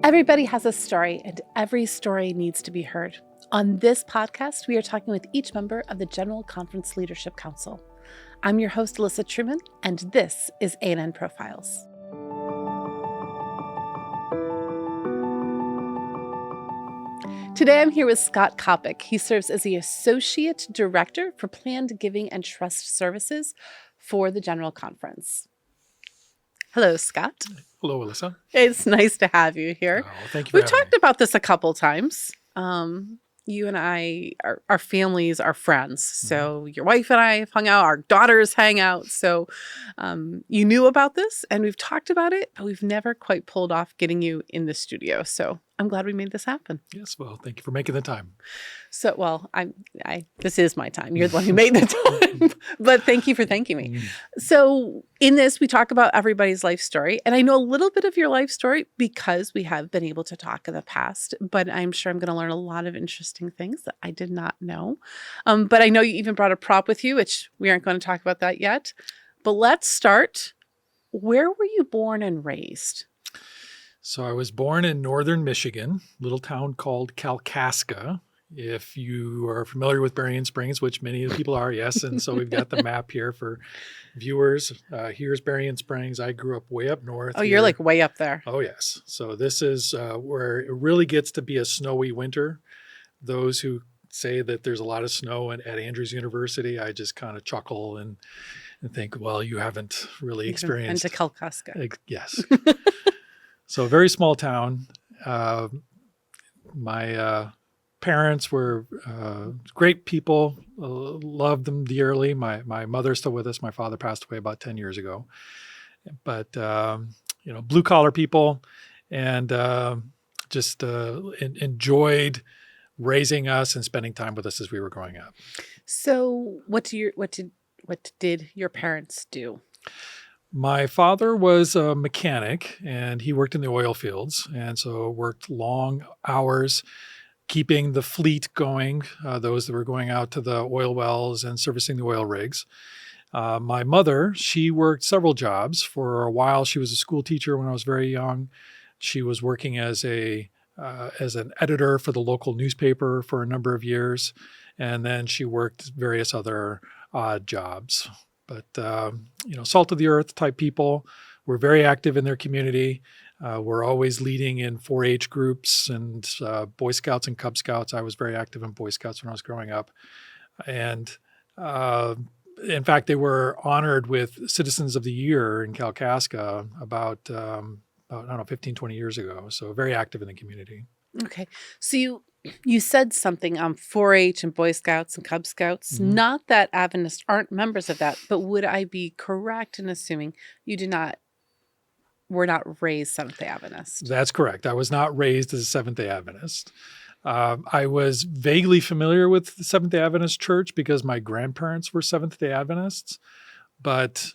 Everybody has a story, and every story needs to be heard. On this podcast, we are talking with each member of the General Conference Leadership Council. I'm your host, Alyssa Truman, and this is A&N Profiles. Today, I'm here with Scot Coppock. He serves as the Associate Director for Planned Giving and Trust Services for the General Conference. Hello, Scot. Hello, Alyssa. It's nice to have you here. Oh, thank you for We've having talked about this a couple times. You and I, our families are friends. So your wife and I have hung out, our daughters hang out. So you knew about this and we've talked about it, but we've never quite pulled off getting you in the studio. So I'm glad we made this happen. Yes, well, thank you for making the time. So, well, this is my time. You're the one who made the time, but thank you for thanking me. So in this, we talk about everybody's life story. And I know a little bit of your life story because we have been able to talk in the past, but I'm sure I'm going to learn a lot of interesting things that I did not know. But I know you even brought a prop with you, which we aren't going to talk about that yet. But let's start. Where were you born and raised? So I was born in northern Michigan, a little town called Kalkaska. If you are familiar with Berrien Springs, which many of the people are, yes. And so we've got the map here for viewers. Here's Berrien Springs. I grew up way up north. Oh, you're like way up there. Oh, yes. So this is where it really gets to be a snowy winter. Those who say that there's a lot of snow at Andrews University, I just kind of chuckle and think, well, you haven't really experienced. And to Kalkaska. Yes. So a very small town. My parents were great people, loved them dearly. My mother's still with us. My father passed away about 10 years ago. But, blue collar people and just enjoyed raising us and spending time with us as we were growing up. So what did your parents do? My father was a mechanic and he worked in the oil fields and so worked long hours keeping the fleet going, those that were going out to the oil wells and servicing the oil rigs. My mother, she worked several jobs. For a while, she was a school teacher when I was very young. She was working as an editor for the local newspaper for a number of years. And then she worked various other odd jobs. But, salt of the earth type people were very active in their community. We're always leading in 4-H groups and Boy Scouts and Cub Scouts. I was very active in Boy Scouts when I was growing up. And in fact, they were honored with Citizens of the Year in Kalkaska about 15, 20 years ago. So very active in the community. Okay. So you said something on 4-H and Boy Scouts and Cub Scouts. Mm-hmm. Not that Adventists aren't members of that, but would I be correct in assuming you were not raised Seventh-day Adventist? That's correct. I was not raised as a Seventh-day Adventist. I was vaguely familiar with the Seventh-day Adventist Church because my grandparents were Seventh-day Adventists. But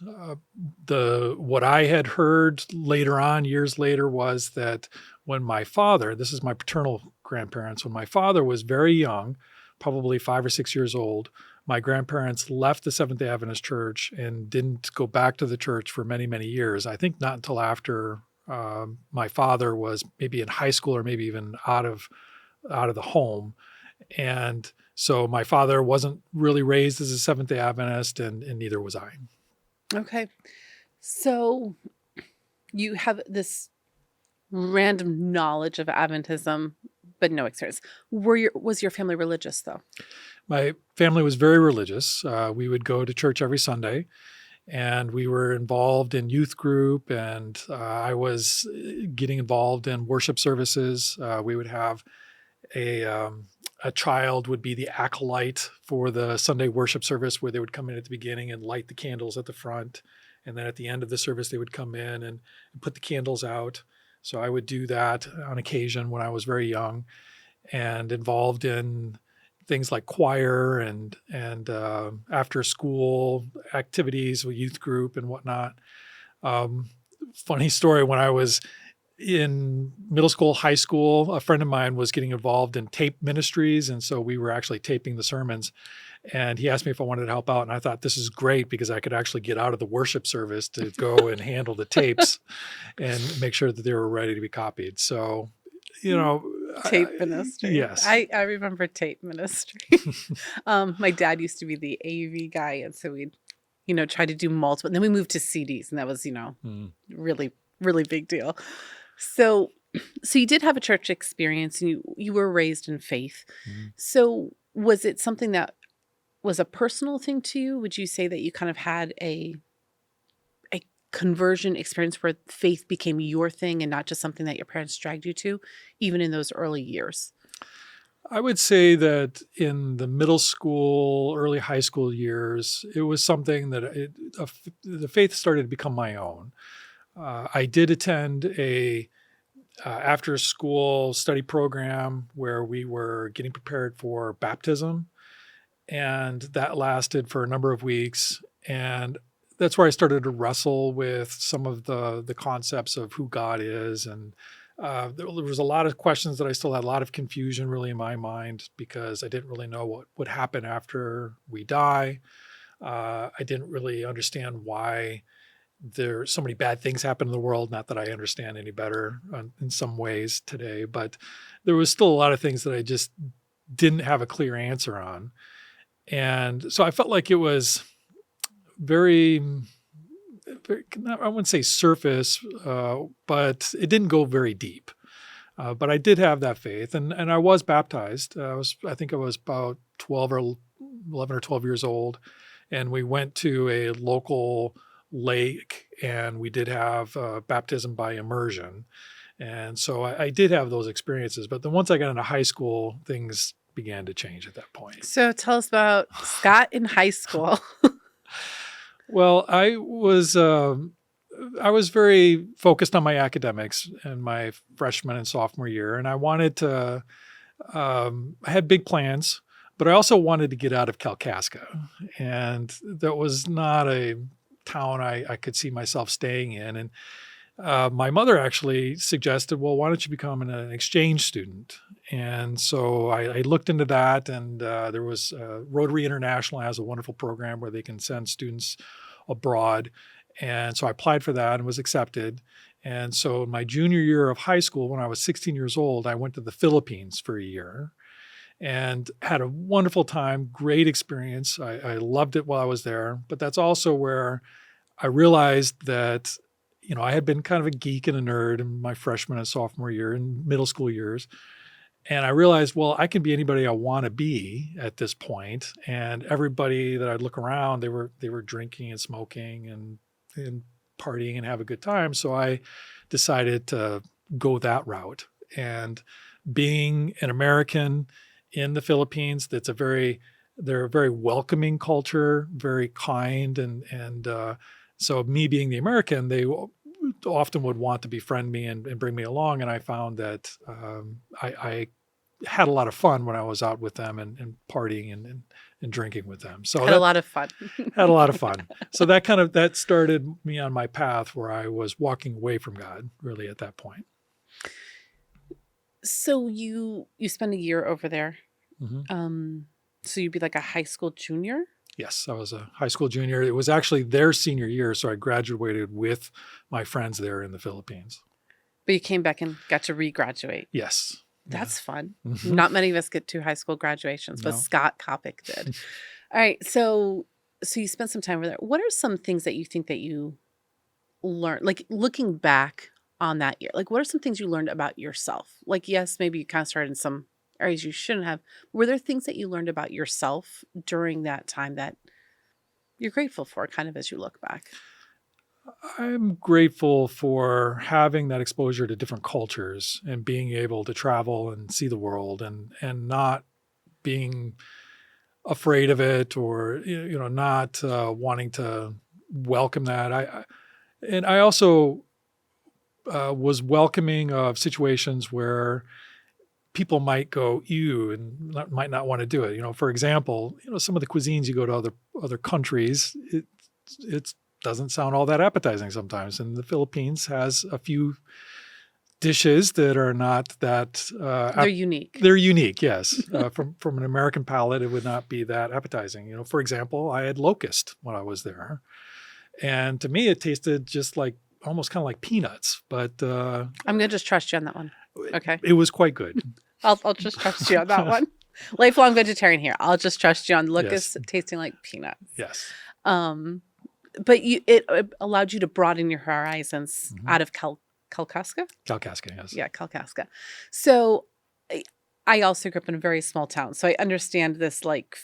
what I had heard later on, years later, was that when my father, this is my paternal grandparents, when my father was very young, probably 5 or 6 years old, my grandparents left the Seventh-day Adventist Church and didn't go back to the church for many, many years. I think not until after my father was maybe in high school or maybe even out of the home. And so my father wasn't really raised as a Seventh-day Adventist and neither was I. Okay. So you have this random knowledge of Adventism, but no experience. Was your family religious though? My family was very religious. We would go to church every Sunday and we were involved in youth group and I was getting involved in worship services. We would have a child would be the acolyte for the Sunday worship service where they would come in at the beginning and light the candles at the front. And then at the end of the service, they would come in and put the candles out. So I would do that on occasion when I was very young and involved in things like choir and after school activities with youth group and whatnot. Funny story, when I was in middle school, high school, a friend of mine was getting involved in tape ministries. And so we were actually taping the sermons. And he asked me if I wanted to help out. And I thought, this is great because I could actually get out of the worship service to go and handle the tapes and make sure that they were ready to be copied. So you know, Tape ministry. yes. I remember tape ministry. My dad used to be the AV guy, and so we'd, try to do multiple. And then we moved to CDs, and that was, really, really big deal. So you did have a church experience, and you were raised in faith. Mhm. So was it something that was a personal thing to you? Would you say that you kind of had a conversion experience where faith became your thing and not just something that your parents dragged you to, even in those early years? I would say that in the middle school, early high school years, it was something that the faith started to become my own. I did attend a after school study program where we were getting prepared for baptism, and that lasted for a number of weeks. And that's where I started to wrestle with some of the concepts of who God is. And there was a lot of questions that I still had a lot of confusion really in my mind because I didn't really know what would happen after we die. I didn't really understand why there so many bad things happen in the world. Not that I understand any better in some ways today, but there was still a lot of things that I just didn't have a clear answer on. And so I felt like it was very, I wouldn't say surface, but it didn't go very deep. But I did have that faith, and I was baptized. I think I was about 12 or 11 or 12 years old, and we went to a local lake, and we did have baptism by immersion. And so I did have those experiences. But then once I got into high school, things began to change at that point. So tell us about Scott in high school. Well, I was very focused on my academics in my freshman and sophomore year, and I wanted to. I had big plans, but I also wanted to get out of Kalkaska, and that was not a town I could see myself staying in. And my mother actually suggested, well, why don't you become an exchange student? And so I looked into that, and there was Rotary International has a wonderful program where they can send students abroad. And so I applied for that and was accepted. And so my junior year of high school, when I was 16 years old, I went to the Philippines for a year and had a wonderful time, great experience. I loved it while I was there. But that's also where I realized that I had been kind of a geek and a nerd in my freshman and sophomore year and middle school years. And I realized, well, I can be anybody I want to be at this point. And everybody that I'd look around, they were drinking and smoking and partying and have a good time. So I decided to go that route. And being an American in the Philippines, they're a very welcoming culture, very kind. And so me being the American, they often would want to befriend me and bring me along. And I found that I had a lot of fun when I was out with them and partying and drinking with them. So Had a lot of fun. had a lot of fun. So that started me on my path where I was walking away from God really at that point. So you spent a year over there. Mm-hmm. So you'd be like a high school junior? Yes, I was a high school junior. It was actually their senior year, so I graduated with my friends there in the Philippines. But you came back and got to regraduate. Yes. That's fun. Mm-hmm. Not many of us get to high school graduations, but No. Scot Coppock did. All right. So you spent some time over there. What are some things that you think that you learned, like looking back on that year? Like, what are some things you learned about yourself? Like, yes, maybe you kind of started in some areas you shouldn't have. Were there things that you learned about yourself during that time that you're grateful for, kind of as you look back? I'm grateful for having that exposure to different cultures and being able to travel and see the world and not being afraid of it or not wanting to welcome that. I also was welcoming of situations where people might go ew and might not want to do it. For example, some of the cuisines you go to other countries, it doesn't sound all that appetizing sometimes. And the Philippines has a few dishes that are not that They're unique. They're unique, yes. From an American palate, it would not be that appetizing. For example, I had locust when I was there, and to me, it tasted just like almost kind of like peanuts. But I'm gonna just trust you on that one. Okay. It was quite good. I'll just trust you on that one. Lifelong vegetarian here. I'll just trust you on locusts tasting like peanuts. Yes. But it allowed you to broaden your horizons out of Kalkaska? Kalkaska, yes. Yeah, Kalkaska. So I also grew up in a very small town. So I understand this, like,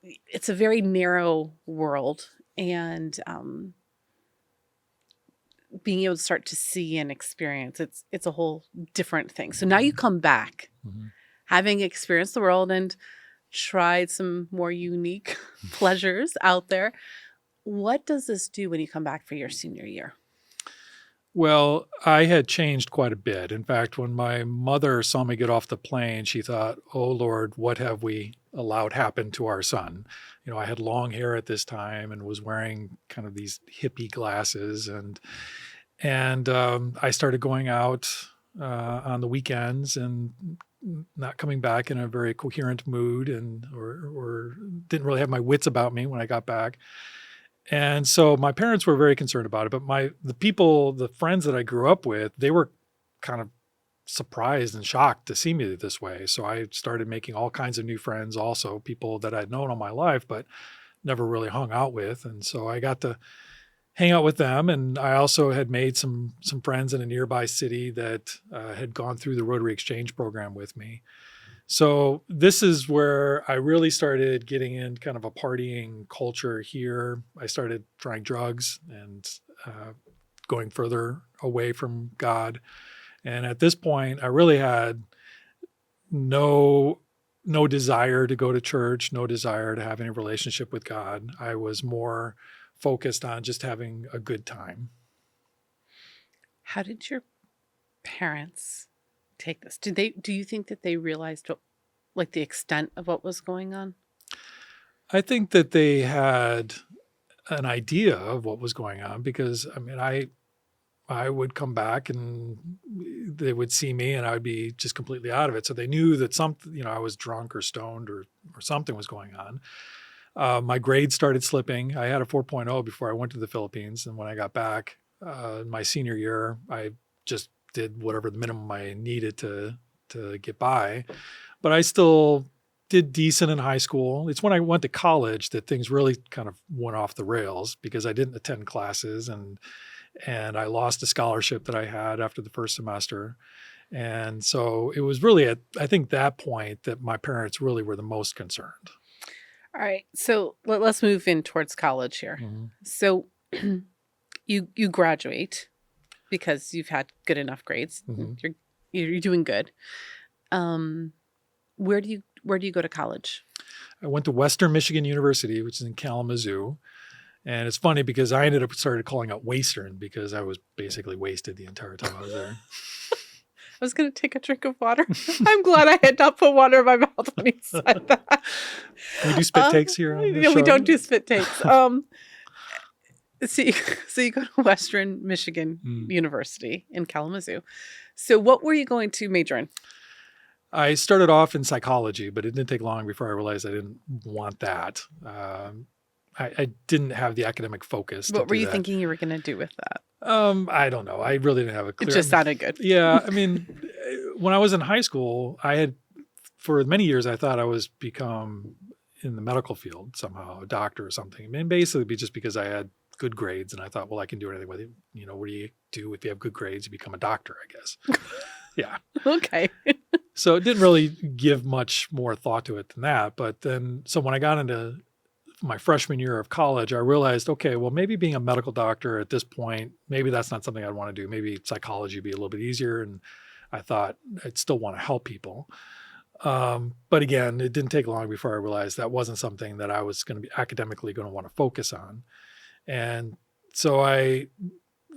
it's a very narrow world. And being able to start to see and experience, it's a whole different thing. So now you come back, having experienced the world and tried some more unique pleasures out there. What does this do when you come back for your senior year? Well, I had changed quite a bit. In fact, when my mother saw me get off the plane, she thought, "Oh Lord, what have we allowed happen to our son?" I had long hair at this time and was wearing kind of these hippie glasses, and I started going out on the weekends and not coming back in a very coherent mood, and or didn't really have my wits about me when I got back. And so my parents were very concerned about it, but the friends that I grew up with, they were kind of surprised and shocked to see me this way. So I started making all kinds of new friends, also people that I'd known all my life, but never really hung out with. And so I got to hang out with them. And I also had made some friends in a nearby city that had gone through the Rotary Exchange program with me. So this is where I really started getting in kind of a partying culture here. I started trying drugs and going further away from God. And at this point, I really had no desire to go to church, no desire to have any relationship with God. I was more focused on just having a good time. How did your parents take this? Do you think that they realized the extent of what was going on? I think that they had an idea of what was going on because, I mean, I would come back and they would see me and I would be just completely out of it. So they knew that something, I was drunk or stoned or something was going on. My grades started slipping. I had a 4.0 before I went to the Philippines. And when I got back my senior year, I just did whatever the minimum I needed to get by. But I still did decent in high school. It's when I went to college that things really kind of went off the rails because I didn't attend classes and I lost a scholarship that I had after the first semester. And so it was really at, I think, that point that my parents really were the most concerned. All right. So let's move in towards college here. Mm-hmm. So you graduate because you've had good enough grades. Mm-hmm. You're doing good. Where do you go to college? I went to Western Michigan University, which is in Kalamazoo. And it's funny because I ended up started calling it Wastern because I was basically wasted the entire time I was there. I was going to take a drink of water. I'm glad I had not put water in my mouth when he said that. Can we do spit takes here? On no, show? We don't do spit takes. So you go to Western Michigan University in Kalamazoo. So what were you going to major in? I started off in psychology, but it didn't take long before I realized I didn't want that. I didn't have the academic focus. What were you thinking you were going to do with that? I don't know. I really didn't have a clear. It just sounded good. Yeah. I mean, when I was in high school, for many years, I thought I was become in the medical field somehow, a doctor or something. I mean, basically just because I had good grades and I thought, well, I can do anything with it. What do you do if you have good grades? You become a doctor, I guess. Yeah. Okay. So it didn't really give much more thought to it than that. But then, so when I got into my freshman year of college, I realized, okay, well, maybe being a medical doctor at this point, maybe that's not something I'd want to do. Maybe psychology would be a little bit easier. And I thought I'd still want to help people. But again, it didn't take long before I realized that wasn't something that I was going to be academically going to want to focus on. And so I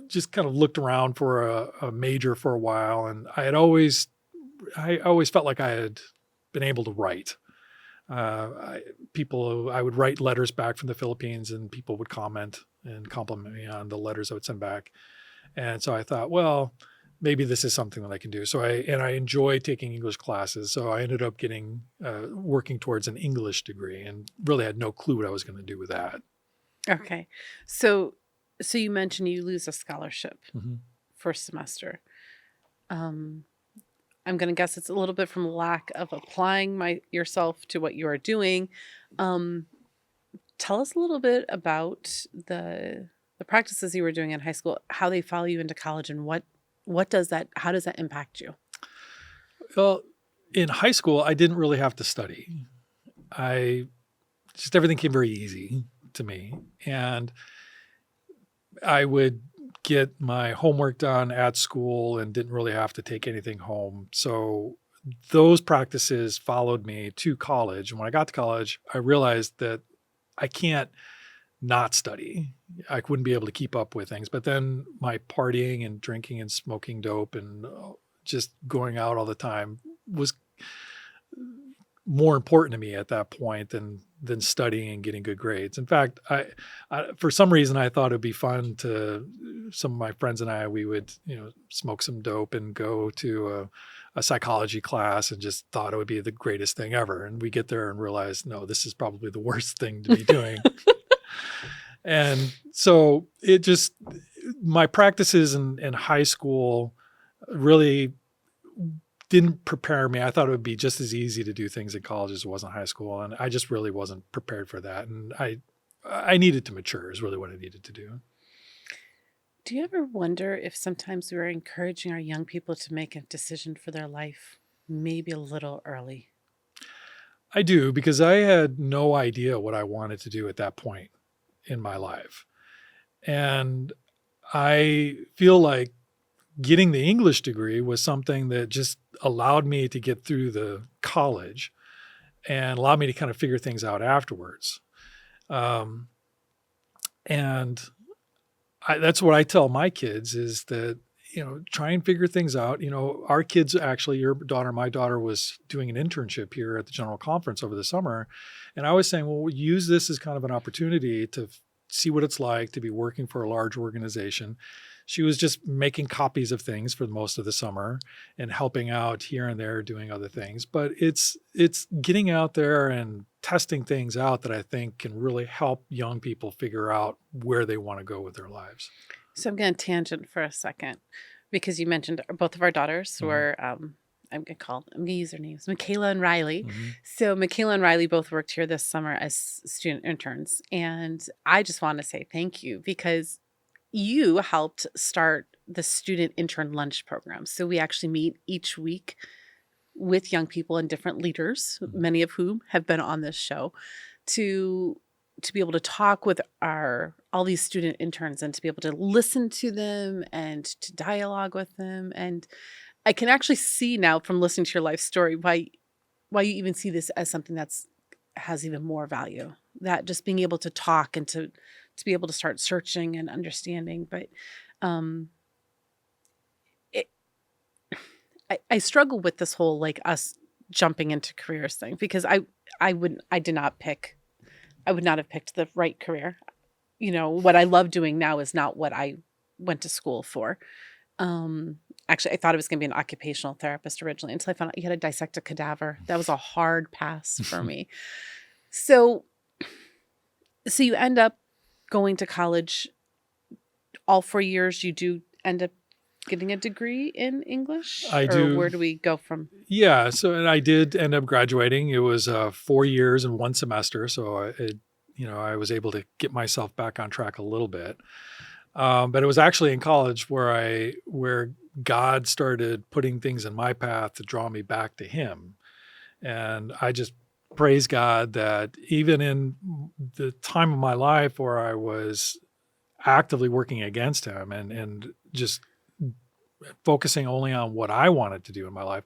just kind of looked around for a major for a while. And I always felt like I had been able to write. I would write letters back from the Philippines and people would comment and compliment me on the letters I would send back. And so I thought, well, maybe this is something that I can do. So I enjoy taking English classes. So I ended up working towards an English degree and really had no clue what I was going to do with that. Okay. So you mentioned you lose a scholarship Mm-hmm. first semester. I'm going to guess it's a little bit from lack of applying yourself to what you are doing. Tell us a little bit about the practices you were doing in high school, how they follow you into college, and how does that impact you? Well, in high school, I didn't really have to study. Everything came very easy to me. And I would get my homework done at school and didn't really have to take anything home. So those practices followed me to college. And when I got to college, I realized that I can't not study. I wouldn't be able to keep up with things. But then my partying and drinking and smoking dope and just going out all the time was more important to me at that point than studying and getting good grades. In fact, I for some reason I thought it'd be fun some of my friends and I, we would, smoke some dope and go to a psychology class and just thought it would be the greatest thing ever. And we get there and realize, no, this is probably the worst thing to be doing. And so my practices in high school really didn't prepare me. I thought it would be just as easy to do things in college as it was in high school. And I just really wasn't prepared for that. And I needed to mature is really what I needed to do. Do you ever wonder if sometimes we're encouraging our young people to make a decision for their life maybe a little early? I do, because I had no idea what I wanted to do at that point in my life. And I feel like getting the English degree was something that just allowed me to get through the college and allowed me to kind of figure things out afterwards. And that's what I tell my kids is that, try and figure things out. Our kids, actually, my daughter was doing an internship here at the General Conference over the summer. And I was saying, well, use this as kind of an opportunity to see what it's like to be working for a large organization. She was just making copies of things for most of the summer and helping out here and there, doing other things. But it's getting out there and testing things out that I think can really help young people figure out where they want to go with their lives. So I'm going to tangent for a second because you mentioned both of our daughters were, I'm going to use their names, Michaela and Riley. Mm-hmm. So Michaela and Riley both worked here this summer as student interns. And I just want to say thank you because you helped start the student intern lunch program. So we actually meet each week with young people and different leaders, many of whom have been on this show, to be able to talk with all these student interns and to be able to listen to them and to dialogue with them. And I can actually see now from listening to your life story why you even see this as something has even more value. That just being able to talk and to be able to start searching and understanding. But I struggle with this whole like us jumping into careers thing because I would not have picked the right career. What I love doing now is not what I went to school for. Actually, I thought it was going to be an occupational therapist originally until I found out you had to dissect a cadaver. That was a hard pass for me. So you end up going to college all 4 years. You do end up getting a degree in English? I do. Or where do we go from? Yeah. So, and I did end up graduating. It was 4 years and 1 semester. So I was able to get myself back on track a little bit. But it was actually in college where God started putting things in my path to draw me back to Him. And I just praise God that even in the time of my life where I was actively working against Him and just focusing only on what I wanted to do in my life,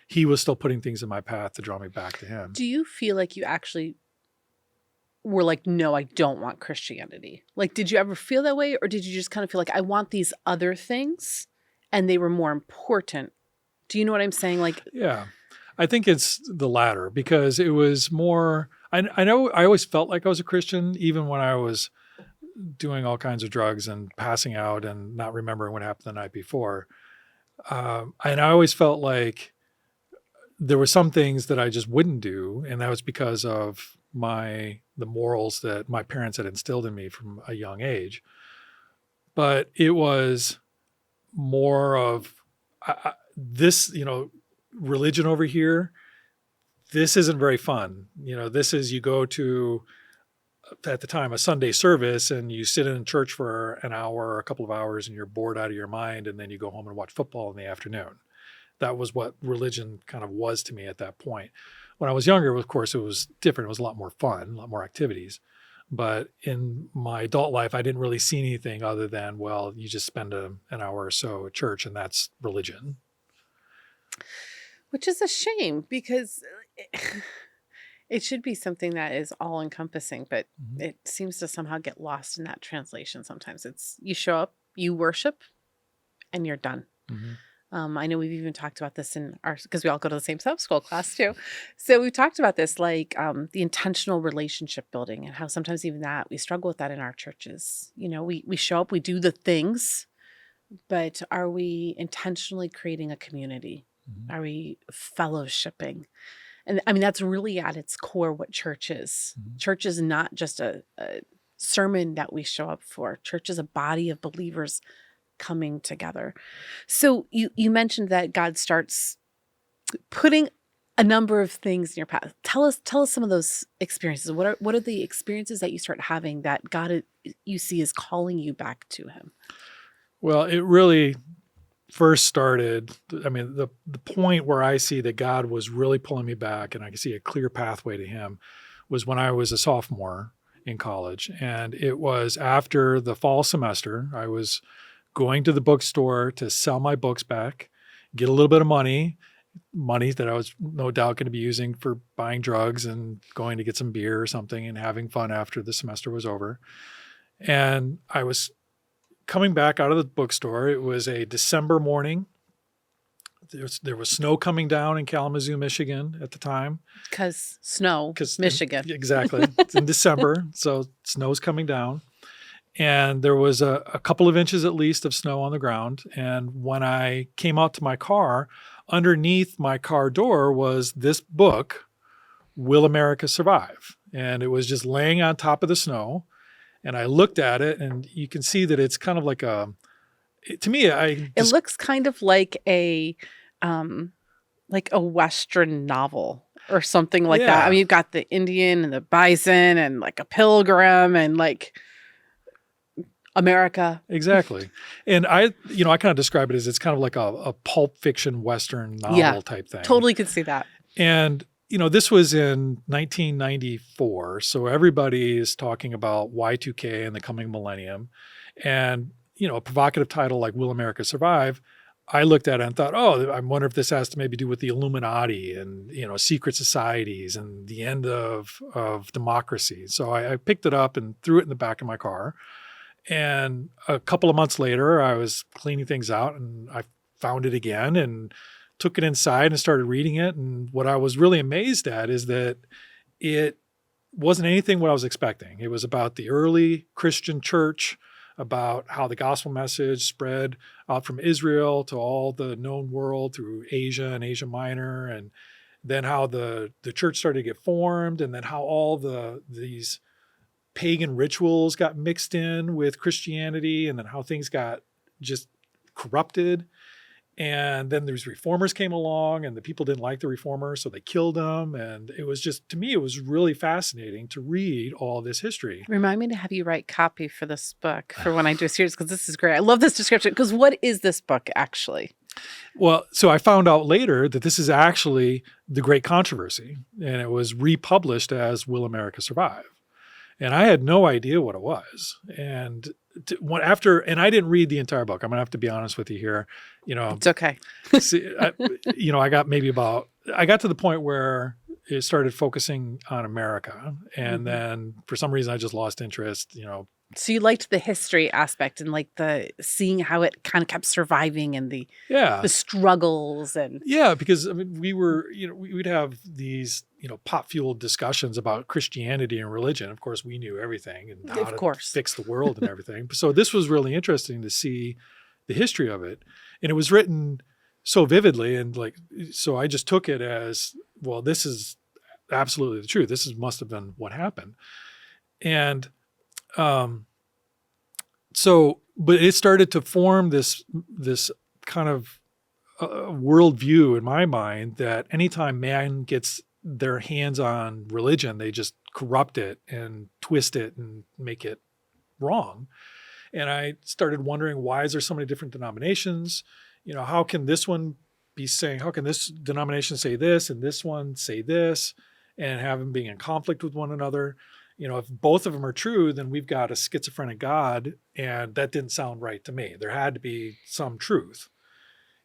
He was still putting things in my path to draw me back to Him. Do you feel like you actually were like, no, I don't want Christianity? Like, did you ever feel that way? Or did you just kind of feel like I want these other things and they were more important? Do you know what I'm saying? Like, yeah, I think it's the latter because it was more, I know I always felt like I was a Christian, even when I was doing all kinds of drugs and passing out and not remembering what happened the night before. And I always felt like there were some things that I just wouldn't do. And that was because of the morals that my parents had instilled in me from a young age. But it was more of this, religion over here, this isn't very fun. This is, you go to, at the time, a Sunday service, and you sit in church for an hour or a couple of hours and you're bored out of your mind, and then you go home and watch football in the afternoon. That was what religion kind of was to me at that point. When I was younger, of course, it was different. It was a lot more fun, a lot more activities. But in my adult life, I didn't really see anything other than, well, you just spend an hour or so at church, and that's religion. Which is a shame, because it should be something that is all encompassing, but it seems to somehow get lost in that translation. Sometimes it's, you show up, you worship, and you're done. I know we've even talked about this in our, because we all go to the same Sabbath school class too. So we've talked about this, like the intentional relationship building, and how sometimes even that, we struggle with that in our churches. We show up, we do the things, but are we intentionally creating a community? Are we fellowshipping? And I mean, that's really at its core what church is. Church is not just a sermon that we show up for. Church is a body of believers coming together. So you mentioned that God starts putting a number of things in your path. Tell us some of those experiences. What are the experiences that you start having that God, you see, is calling you back to Him? Well, it really first started, I mean, the point where I see that God was really pulling me back and I could see a clear pathway to Him was when I was a sophomore in college. And it was after the fall semester. I was going to the bookstore to sell my books back, get a little bit of money that I was no doubt going to be using for buying drugs and going to get some beer or something and having fun after the semester was over. And I was coming back out of the bookstore. It was a December morning. There was snow coming down in Kalamazoo, Michigan at the time. Because Michigan. Exactly. It's in December, so snow's coming down. And there was a couple of inches at least of snow on the ground. And when I came out to my car, underneath my car door was this book, Will America Survive? And it was just laying on top of the snow. And I looked at it, and you can see that it's kind of like it looks kind of like a Western novel or something like that. I mean, you've got the Indian and the bison and like a pilgrim and like America. Exactly. And I kind of describe it as, it's kind of like a pulp fiction Western novel type thing. Totally could see that. And this was in 1994, so everybody is talking about Y2K and the coming millennium. And, a provocative title like Will America Survive, I looked at it and thought, I wonder if this has to maybe do with the Illuminati and, secret societies and the end of democracy. So I picked it up and threw it in the back of my car. And a couple of months later, I was cleaning things out and I found it again and took it inside and started reading it. And what I was really amazed at is that it wasn't anything what I was expecting. It was about the early Christian church, about how the gospel message spread out from Israel to all the known world through Asia and Asia Minor, and then how the church started to get formed, and then how all these pagan rituals got mixed in with Christianity, and then how things got just corrupted. And then these reformers came along, and the people didn't like the reformers, so they killed them. And it was just, to me, it was really fascinating to read all this history. Remind me to have you write copy for this book for when I do a series, because this is great. I love this description, because what is this book actually? Well, so I found out later that this is actually The Great Controversy, and it was republished as Will America Survive? And I had no idea what it was. And and I didn't read the entire book. I'm gonna have to be honest with you here. It's okay. I got to the point where it started focusing on America, and then for some reason I just lost interest. So you liked the history aspect and like the seeing how it kind of kept surviving and the struggles and because I mean we'd have these pop-fueled discussions about Christianity and religion. Of course, we knew everything and how to fix the world and everything. So this was really interesting to see the history of it, and it was written so vividly, and so I just took it as, well, this is absolutely the truth. This must have been what happened, and. But it started to form this kind of worldview in my mind that anytime man gets their hands on religion, they just corrupt it and twist it and make it wrong. And I started wondering, why is there so many different denominations? How can this one be saying, how can this denomination say this and this one say this, and have them being in conflict with one another? If both of them are true, then we've got a schizophrenic God, and that didn't sound right to me. There had to be some truth.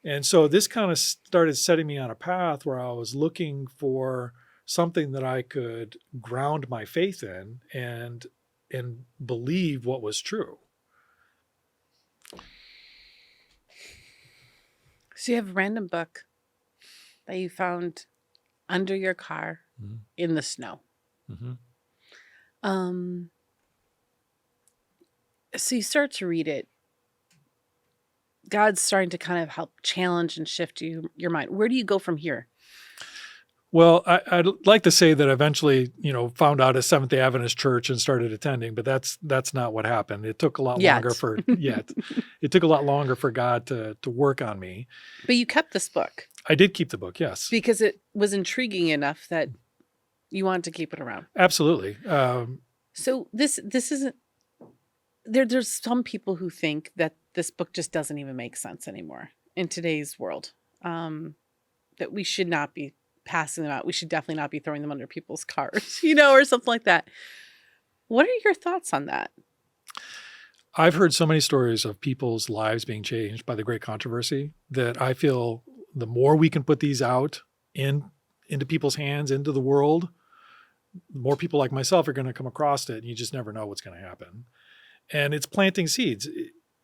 And so this kind of started setting me on a path where I was looking for something that I could ground my faith in and believe what was true. So you have a random book that you found under your car in the snow. Mm-hmm. So you start to read it. God's starting to kind of help challenge and shift your mind. Where do you go from here? Well, I'd like to say that I eventually, found out a Seventh-day Adventist Church and started attending, but that's not what happened. It took a lot longer it took a lot longer for God to work on me. But you kept this book. I did keep the book, yes. Because it was intriguing enough that you wanted to keep it around. Absolutely. So this isn't, there's some people who think that this book just doesn't even make sense anymore in today's world, that we should not be passing them out. We should definitely not be throwing them under people's cars, or something like that. What are your thoughts on that? I've heard so many stories of people's lives being changed by the Great Controversy that I feel the more we can put these out into people's hands, into the world, the more people like myself are going to come across it, and you just never know what's going to happen. And it's planting seeds.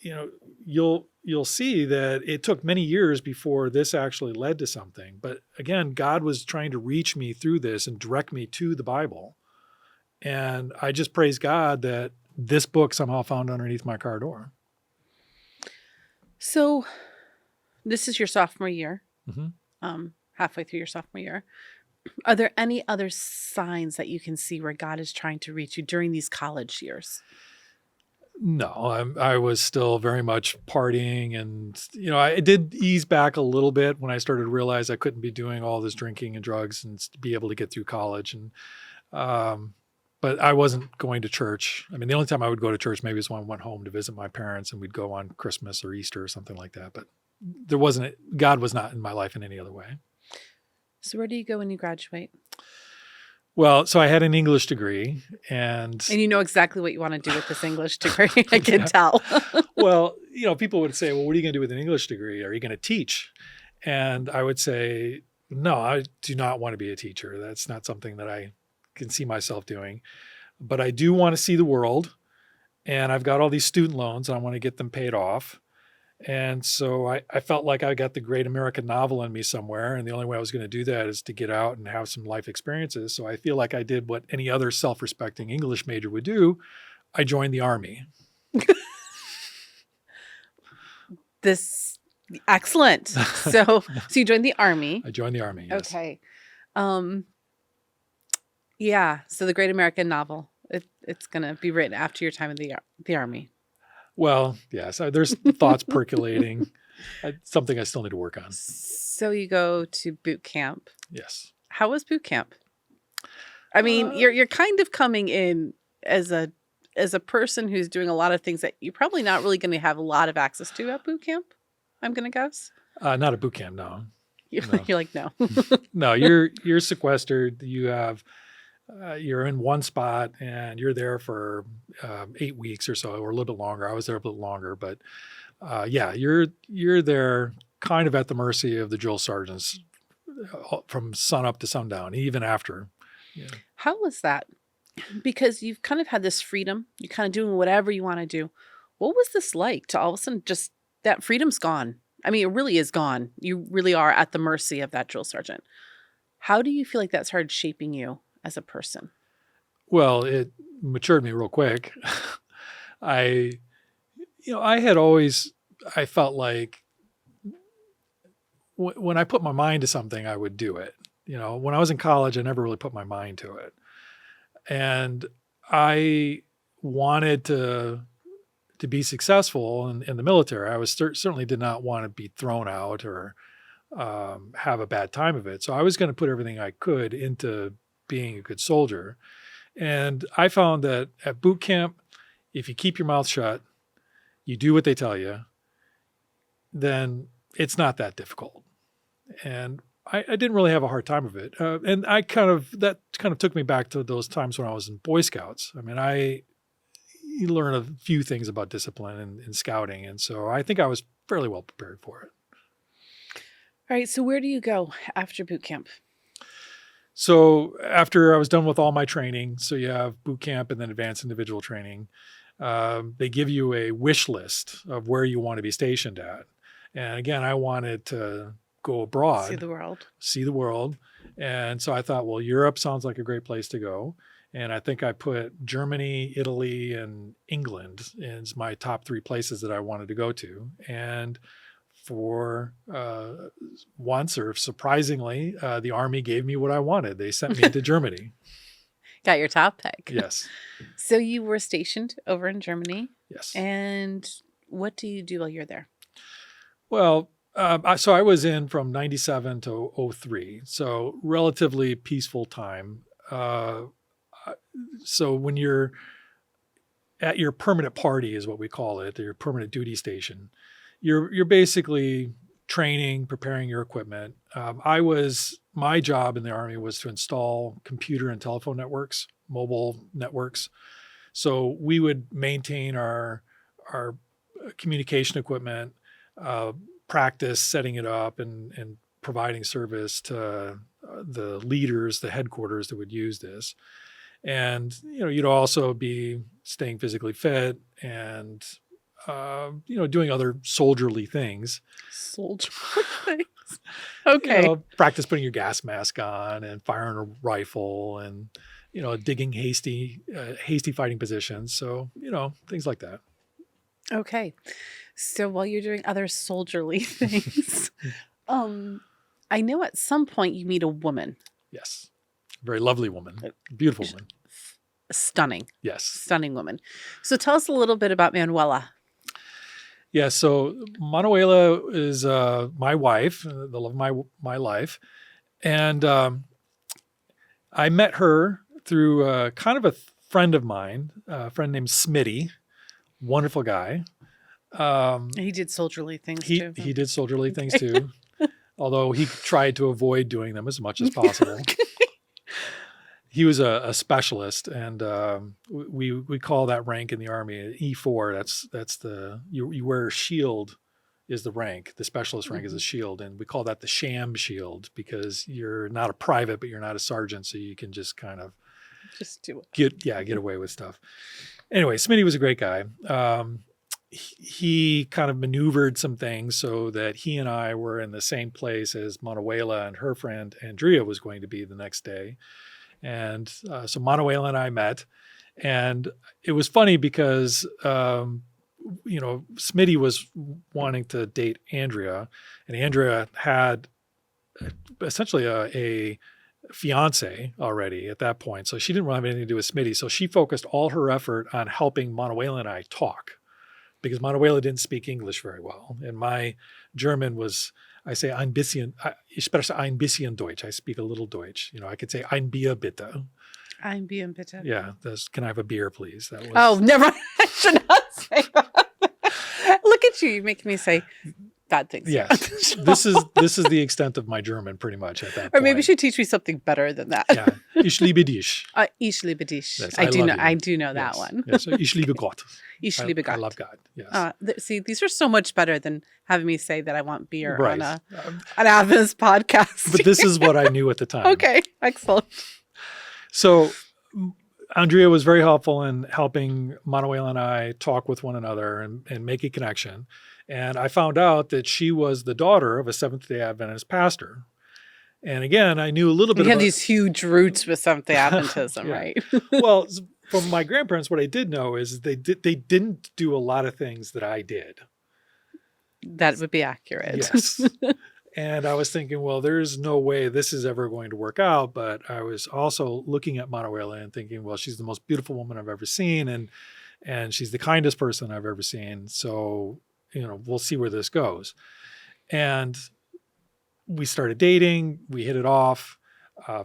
You'll see that it took many years before this actually led to something. But again, God was trying to reach me through this and direct me to the Bible. And I just praise God that this book somehow found underneath my car door. So this is your sophomore year, Mm-hmm. Halfway through your sophomore year. Are there any other signs that you can see where God is trying to reach you during these college years? No, I was still very much partying, and I did ease back a little bit when I started to realize I couldn't be doing all this drinking and drugs and be able to get through college. And but I wasn't going to church. I mean, the only time I would go to church maybe is when I went home to visit my parents, and we'd go on Christmas or Easter or something like that. But God was not in my life in any other way. So where do you go when you graduate? Well, so I had an English degree, and you know exactly what you want to do with this English degree. I can tell. Well, people would say, well, what are you going to do with an English degree? Are you going to teach? And I would say, no, I do not want to be a teacher. That's not something that I can see myself doing. But I do want to see the world, and I've got all these student loans, and I want to get them paid off. And so I felt like I got the great American novel in me somewhere. And the only way I was going to do that is to get out and have some life experiences. So I feel like I did what any other self-respecting English major would do. I joined the Army. Excellent. So you joined the Army. I joined the Army, yes. Okay. Yeah. So the great American novel, it's going to be written after your time in the Army. Well, yeah, so there's thoughts percolating. Something I still need to work on. So you go to boot camp. Yes. How was boot camp? I mean, you're kind of coming in as a person who's doing a lot of things that you're probably not really going to have a lot of access to at boot camp, I'm going to guess. Not at boot camp, no. You're like, no. No, you're sequestered. You have you're in one spot, and you're there for 8 weeks or so, or a little bit longer. I was there a little longer, but yeah, you're there kind of at the mercy of the drill sergeants from sun up to sundown, even after. Yeah. How was that? Because you've kind of had this freedom. You're kind of doing whatever you want to do. What was this like to all of a sudden just that freedom's gone? I mean, it really is gone. You really are at the mercy of that drill sergeant. How do you feel like that started shaping you as a person? Well, it matured me real quick. I felt like when I put my mind to something, I would do it. When I was in college, I never really put my mind to it. And I wanted to be successful in the military. I was certainly did not want to be thrown out or have a bad time of it. So I was going to put everything I could into being a good soldier. And I found that at boot camp, if you keep your mouth shut, you do what they tell you, then it's not that difficult. And I didn't really have a hard time of it. And that kind of took me back to those times when I was in Boy Scouts. I mean, you learn a few things about discipline in scouting. And so I think I was fairly well prepared for it. All right. So where do you go after boot camp? So after I was done with all my training, so you have boot camp and then advanced individual training, they give you a wish list of where you want to be stationed at. And again, I wanted to go abroad. See the world. And so I thought, well, Europe sounds like a great place to go. And I think I put Germany, Italy, and England as my top 3 places that I wanted to go to. And for once, or surprisingly, the Army gave me what I wanted. They sent me to Germany. Got your top pick. Yes. So you were stationed over in Germany. Yes. And what do you do while you're there? Well, so I was in from 97 to 03. So relatively peaceful time. So when you're at your permanent party is what we call it, your permanent duty station, you're basically training, preparing your equipment. My job in the Army was to install computer and telephone networks, mobile networks. So we would maintain our communication equipment, practice setting it up and providing service to the leaders, the headquarters that would use this. And, you'd also be staying physically fit and, doing other soldierly things. Soldierly things. Okay. Practice putting your gas mask on and firing a rifle and, digging hasty fighting positions. So, things like that. Okay. So while you're doing other soldierly things, I know at some point you meet a woman. Yes. Very lovely woman. Beautiful woman. Stunning. Yes. Stunning woman. So tell us a little bit about Manuela. Yeah. So Manuela is my wife, the love of my life. And I met her through kind of a friend of mine, a friend named Smitty. Wonderful guy. He did soldierly things too. He did soldierly things too, although he tried to avoid doing them as much as possible. He was a specialist, and we call that rank in the Army E4. That's you wear a shield is the rank. The specialist rank is a shield, and we call that the sham shield because you're not a private, but you're not a sergeant, so you can just kind of just do it. Get away with stuff. Anyway, Smitty was a great guy. He kind of maneuvered some things so that he and I were in the same place as Manuela and her friend Andrea was going to be the next day. And so Manuela and I met, and it was funny because, Smitty was wanting to date Andrea, and Andrea had essentially a fiance already at that point. So she didn't really have anything to do with Smitty. So she focused all her effort on helping Manuela and I talk because Manuela didn't speak English very well. And my German was, I say ich spreche ein bisschen Deutsch. I speak a little Deutsch. I could say ein Bier bitte. Ein Bier bitte. Yeah. Can I have a beer, please? That was. Oh, never. I should not say that. Look at you. You're making me say bad things. Yes. This is the extent of my German pretty much at that point. Or maybe you should teach me something better than that. Yeah. Ich liebe dich. Ich liebe dich. Yes, I do know that one. Yes. Ich liebe Gott. Ich liebe Gott. I love God. Yes. See, these are so much better than having me say that I want beer right. on an Adventist podcast. But this is what I knew at the time. Okay. Excellent. So Andrea was very helpful in helping Manuela and I talk with one another and make a connection. And I found out that she was the daughter of a Seventh-day Adventist pastor. And again, I knew a little bit about these huge roots with Seventh-day Adventism, yeah. right? Well, from my grandparents, what I did know is they didn't do a lot of things that I did. That would be accurate. Yes. And I was thinking, well, there's no way this is ever going to work out. But I was also looking at Manuela and thinking, well, she's the most beautiful woman I've ever seen. And she's the kindest person I've ever seen. So, we'll see where this goes. And we started dating. We hit it off.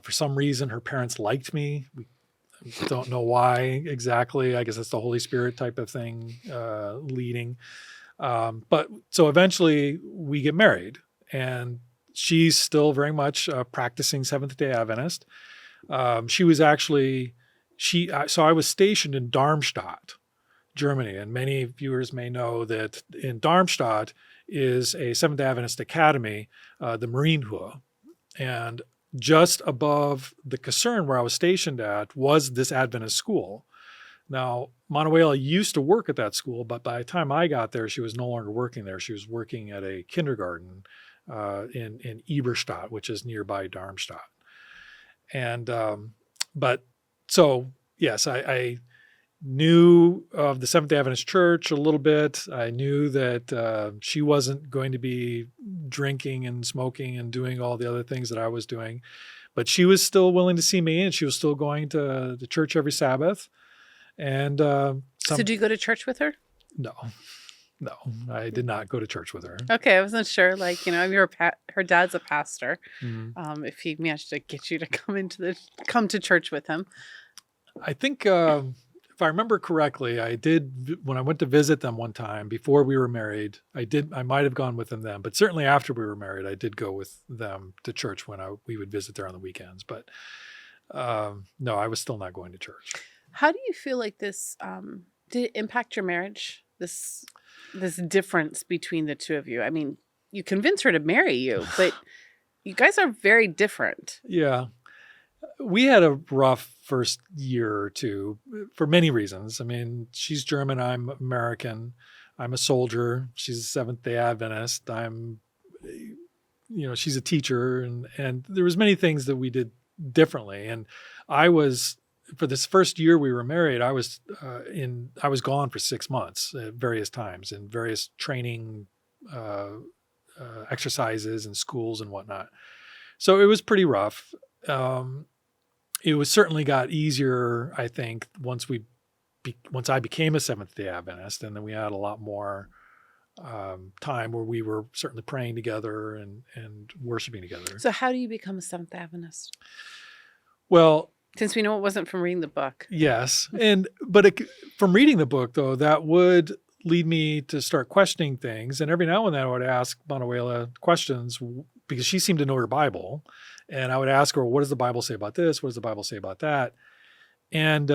For some reason, her parents liked me. We don't know why exactly. I guess it's the Holy Spirit type of thing leading. But so eventually we get married, and she's still very much practicing Seventh-day Adventist. She was actually, so I was stationed in Darmstadt, Germany. And many viewers may know that in Darmstadt is a Seventh-day Adventist academy, the Marienhöhe. And just above the Kaserne where I was stationed at was this Adventist school. Now, Manuela used to work at that school, but by the time I got there, she was no longer working there. She was working at a kindergarten in Eberstadt, which is nearby Darmstadt. And, but so, yes, I knew of the Seventh-day Adventist Church a little bit. I knew that she wasn't going to be drinking and smoking and doing all the other things that I was doing, but she was still willing to see me, and she was still going to the church every Sabbath. And so do you go to church with her? No, I did not go to church with her. Okay, I wasn't sure. Like, you're her dad's a pastor. Mm-hmm. If he managed to get you to come to church with him. I think if I remember correctly, I did when I went to visit them one time before we were married. I might have gone with them then, but certainly after we were married, I did go with them to church when we would visit there on the weekends. But no, I was still not going to church. How do you feel like this did it impact your marriage? This difference between the two of you. I mean, you convinced her to marry you, but you guys are very different. Yeah. We had a rough first year or two for many reasons. I mean, she's German, I'm American. I'm a soldier. She's a Seventh-day Adventist. She's a teacher, and there was many things that we did differently. And for this first year we were married, I was gone for 6 months at various times in various training exercises and schools and whatnot. So it was pretty rough. It was certainly got easier, I think, once I became a Seventh-day Adventist, and then we had a lot more time where we were certainly praying together and worshiping together. So how do you become a Seventh-day Adventist? Well, since we know it wasn't from reading the book. Yes. But from reading the book, though, that would lead me to start questioning things. And every now and then I would ask Manuela questions because she seemed to know her Bible. And I would ask her, what does the Bible say about this? What does the Bible say about that? And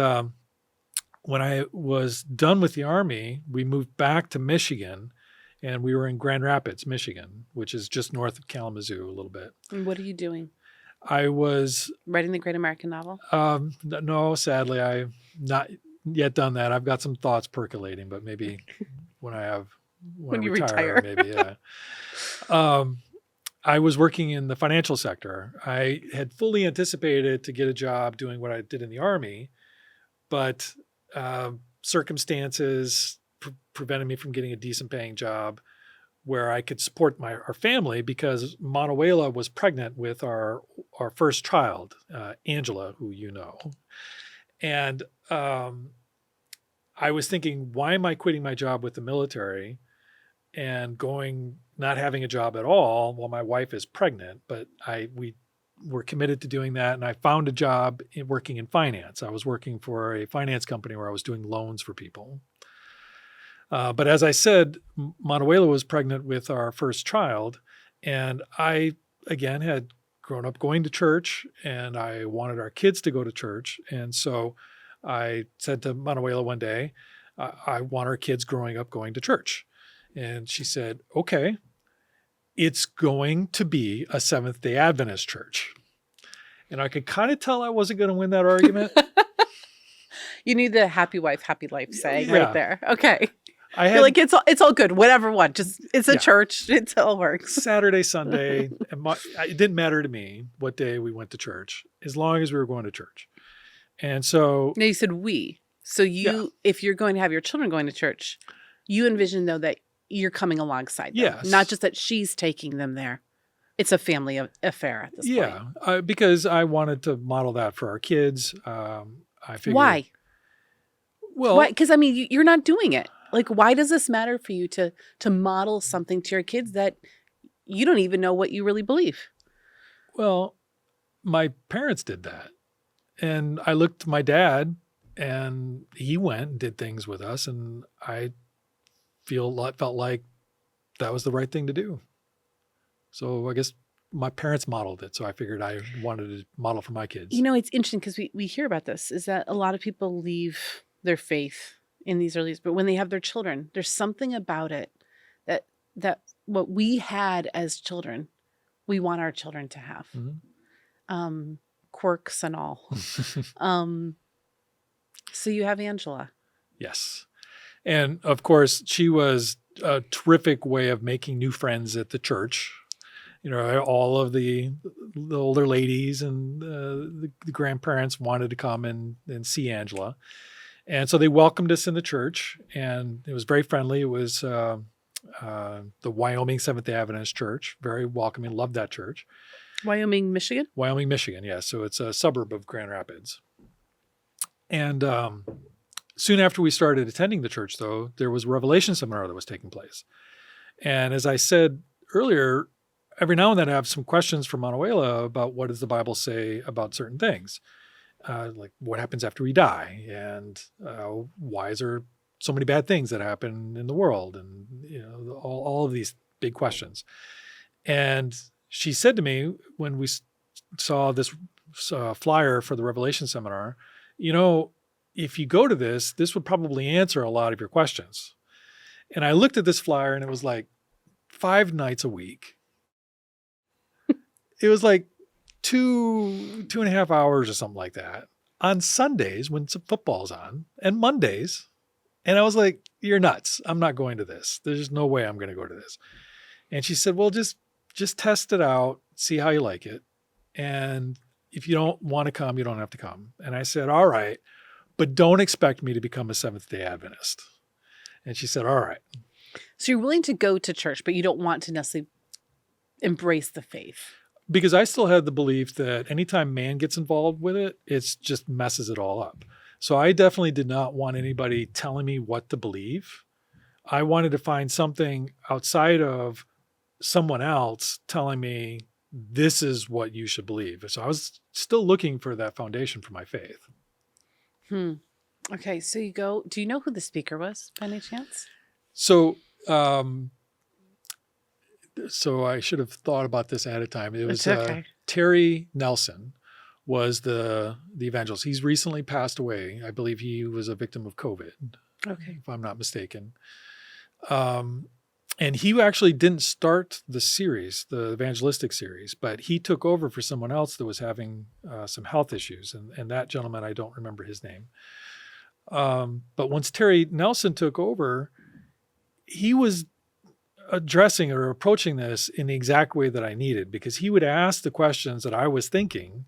when I was done with the Army, we moved back to Michigan, and we were in Grand Rapids, Michigan, which is just north of Kalamazoo a little bit. And what are you doing? I was writing the Great American Novel? No, sadly, I've not yet done that. I've got some thoughts percolating, but maybe when I retire. Maybe, yeah. I was working in the financial sector. I had fully anticipated to get a job doing what I did in the Army, but circumstances prevented me from getting a decent paying job where I could support our family, because Manuela was pregnant with our first child, Angela, who you know. And I was thinking, why am I quitting my job with the military and not having a job at all while my wife is pregnant? But we were committed to doing that, and I found a job working in finance. I was working for a finance company where I was doing loans for people. But as I said, Manuela was pregnant with our first child, and I, again, had grown up going to church, and I wanted our kids to go to church. And so I said to Manuela one day, I want our kids growing up going to church. And she said, okay, it's going to be a Seventh-day Adventist church. And I could kind of tell I wasn't going to win that argument. You need the happy wife, happy life saying right there. Okay. You're like, it's all good. Whatever one. Just it's a church. It all works. Saturday, Sunday. It didn't matter to me what day we went to church, as long as we were going to church. And so now you said we. So if you're going to have your children going to church, you envision though that you're coming alongside them. Yes. Not just that she's taking them there. It's a family affair at this point. Yeah. Because I wanted to model that for our kids. I figured. Why? Well, why? Because I mean, you're not doing it. Like, why does this matter for you to model something to your kids that you don't even know what you really believe. Well, my parents did that. And I looked to my dad, and he went and did things with us, and I felt like that was the right thing to do. So I guess my parents modeled it, so I figured I wanted to model for my kids. You know, it's interesting because we hear about this, is that a lot of people leave their faith in these early years, but when they have their children, there's something about it that what we had as children, we want our children to have. Mhm. Quirks and all. So you have Angela. Yes. And of course, she was a terrific way of making new friends at the church. You know, all of the older ladies and the grandparents wanted to come and see Angela. And so they welcomed us in the church, and it was very friendly. It was the Wyoming Seventh-day Adventist Church, very welcoming, loved that church. Wyoming, Michigan? Wyoming, Michigan, yeah. So it's a suburb of Grand Rapids. And soon after we started attending the church, though, there was a Revelation seminar that was taking place. And as I said earlier, every now and then I have some questions from Manuela about what does the Bible say about certain things, like what happens after we die, and why is there so many bad things that happen in the world, and you know all of these big questions. And she said to me when we saw this flyer for the Revelation seminar, you know, if you go to this would probably answer a lot of your questions. And I looked at this flyer, and it was like 5 nights a week. It was like 2.5 hours or something like that on Sundays when some football's on, and Mondays. And I was like, you're nuts. I'm not going to this. There's no way I'm going to go to this. And she said, well, just test it out, see how you like it. And if you don't want to come, you don't have to come. And I said, all right, but don't expect me to become a Seventh-day Adventist. And she said, all right. So you're willing to go to church, but you don't want to necessarily embrace the faith. Because I still had the belief that anytime man gets involved with it, it just messes it all up. So I definitely did not want anybody telling me what to believe. I wanted to find something outside of someone else telling me this is what you should believe. So I was still looking for that foundation for my faith. Okay, so you go. Do you know who the speaker was by any chance? So I should have thought about this ahead of time. It was okay. Terry Nelson was the evangelist. He's recently passed away. I believe he was a victim of COVID, if I'm not mistaken. And he actually didn't start the series, the evangelistic series, but he took over for someone else that was having some health issues. And that gentleman, I don't remember his name. But once Terry Nelson took over, he was addressing or approaching this in the exact way that I needed, because he would ask the questions that I was thinking,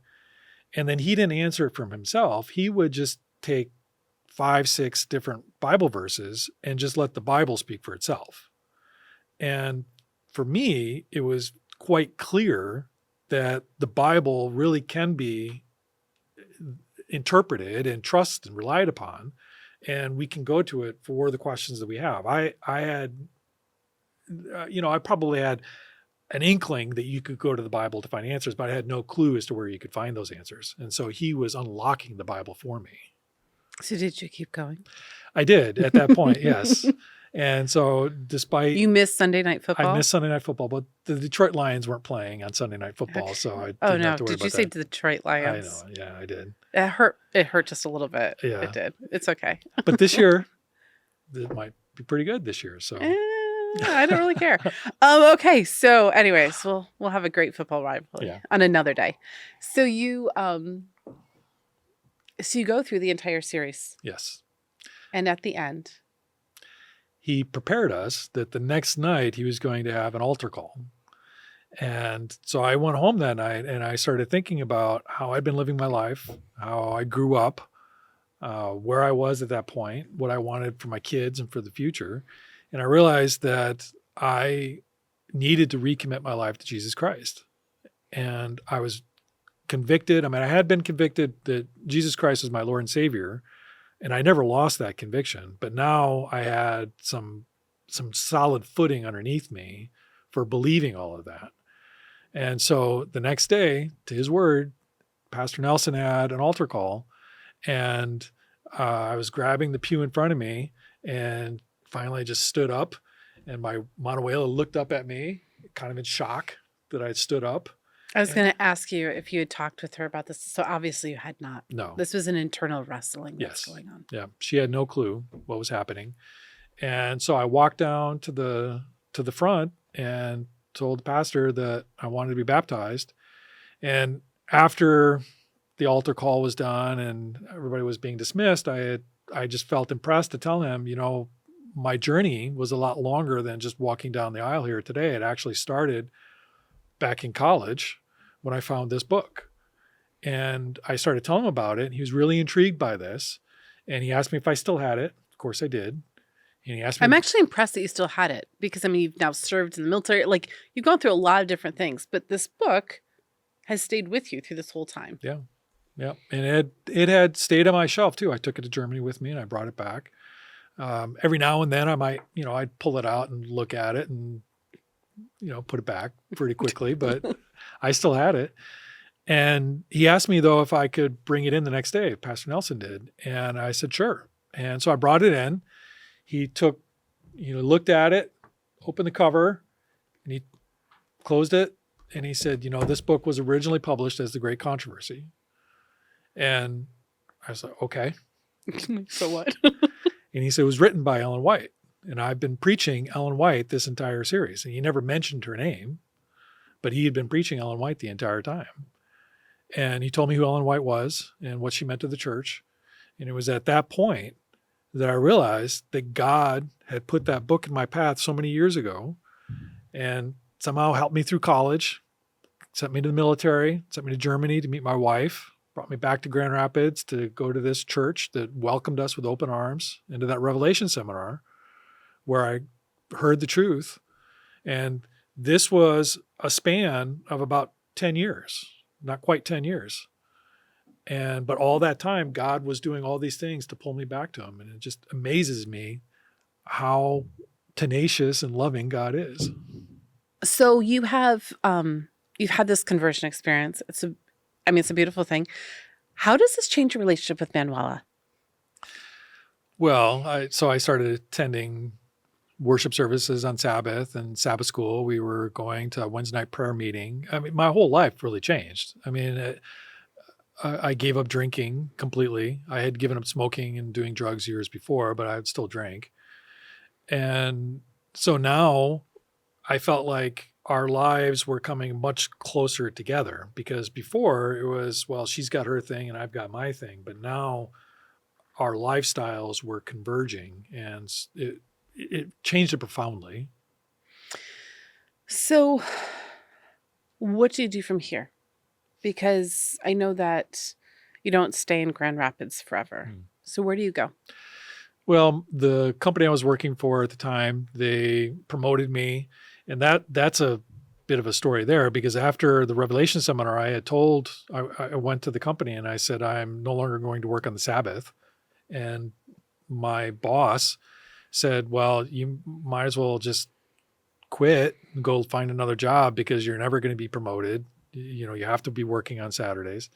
and then he didn't answer it from himself. He would just take 5, 6 different Bible verses and just let the Bible speak for itself. And for me, it was quite clear that the Bible really can be interpreted and trusted and relied upon, and we can go to it for the questions that we have. I had, I probably had an inkling that you could go to the Bible to find answers, but I had no clue as to where you could find those answers. And so he was unlocking the Bible for me. So did you keep going? I did at that point, yes. And so despite... You missed Sunday Night Football? I missed Sunday Night Football, but the Detroit Lions weren't playing on Sunday Night Football, so I didn't have to worry about that. Did you say the Detroit Lions? I know, yeah, I did. It hurt just a little bit. Yeah. It did. It's okay. But this year, it might be pretty good this year, so... I don't really care. Okay, so anyways, we'll have a great football rivalry on another day. So you go through the entire series. Yes. And at the end, he prepared us that the next night he was going to have an altar call. And so I went home that night and I started thinking about how I'd been living my life, how I grew up, where I was at that point, what I wanted for my kids and for the future. And I realized that I needed to recommit my life to Jesus Christ. And I was convicted. I mean, I had been convicted that Jesus Christ was my Lord and Savior, and I never lost that conviction. But now I had some solid footing underneath me for believing all of that. And so the next day, to his word, Pastor Nelson had an altar call, and I was grabbing the pew in front of me, and finally I just stood up, and my Manuela looked up at me, kind of in shock that I stood up. I was going to ask you if you had talked with her about this. So obviously you had not. No. This was an internal wrestling that's Yes. going on. Yeah. She had no clue what was happening. And so I walked down to the front and told the pastor that I wanted to be baptized. And after the altar call was done and everybody was being dismissed, I just felt impressed to tell him, my journey was a lot longer than just walking down the aisle here today. It actually started back in college when I found this book. And I started telling him about it. And he was really intrigued by this. And he asked me if I still had it. Of course I did. And he asked me. I'm actually impressed that you still had it because, you've now served in the military. Like, you've gone through a lot of different things, but this book has stayed with you through this whole time. Yeah. Yeah. And it had stayed on my shelf too. I took it to Germany with me and I brought it back. Every now and then I might, I'd pull it out and look at it and, put it back pretty quickly, but I still had it. And he asked me though, if I could bring it in the next day. Pastor Nelson did. And I said, sure. And so I brought it in. He took, looked at it, opened the cover, and he closed it. And he said, this book was originally published as The Great Controversy. And I was like, okay. So what? And he said, it was written by Ellen White. And I've been preaching Ellen White this entire series. And he never mentioned her name, but he had been preaching Ellen White the entire time. And he told me who Ellen White was and what she meant to the church. And it was at that point that I realized that God had put that book in my path so many years ago and somehow helped me through college, sent me to the military, sent me to Germany to meet my wife, brought me back to Grand Rapids to go to this church that welcomed us with open arms, into that Revelation seminar where I heard the truth. And this was a span of about 10 years, not quite 10 years. But all that time, God was doing all these things to pull me back to him. And it just amazes me how tenacious and loving God is. So you have, you've had this conversion experience. It's a beautiful thing. How does this change your relationship with Manuela? Well, I started attending worship services on Sabbath and Sabbath school. We were going to a Wednesday night prayer meeting. My whole life really changed. I gave up drinking completely. I had given up smoking and doing drugs years before, but I would still drink. And so now I felt like our lives were coming much closer together, because before it was, well, she's got her thing and I've got my thing. But now our lifestyles were converging, and it changed it profoundly. So what do you do from here? Because I know that you don't stay in Grand Rapids forever. So where do you go? Well, the company I was working for at the time, they promoted me. And that's a bit of a story there, because after the Revelation seminar, I went to the company and I said, I'm no longer going to work on the Sabbath. And my boss said, well, you might as well just quit and go find another job, because you're never going to be promoted. You have to be working on Saturdays.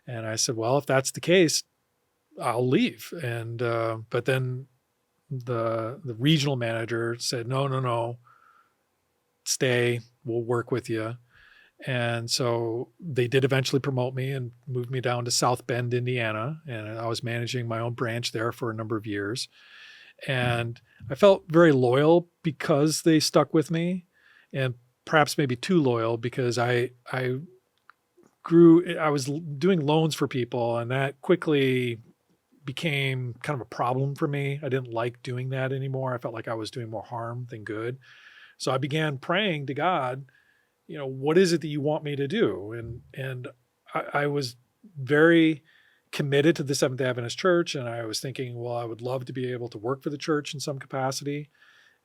And I said, well, if that's the case, I'll leave. And, but then the regional manager said, no, stay, we'll work with you. And so they did eventually promote me and moved me down to South Bend, Indiana. And I was managing my own branch there for a number of years. And I felt very loyal because they stuck with me, and perhaps maybe too loyal, because I was doing loans for people, and that quickly became kind of a problem for me. I didn't like doing that anymore. I felt like I was doing more harm than good. So I began praying to God, what is it that you want me to do? And I was very committed to the Seventh-day Adventist Church. And I was thinking, well, I would love to be able to work for the church in some capacity.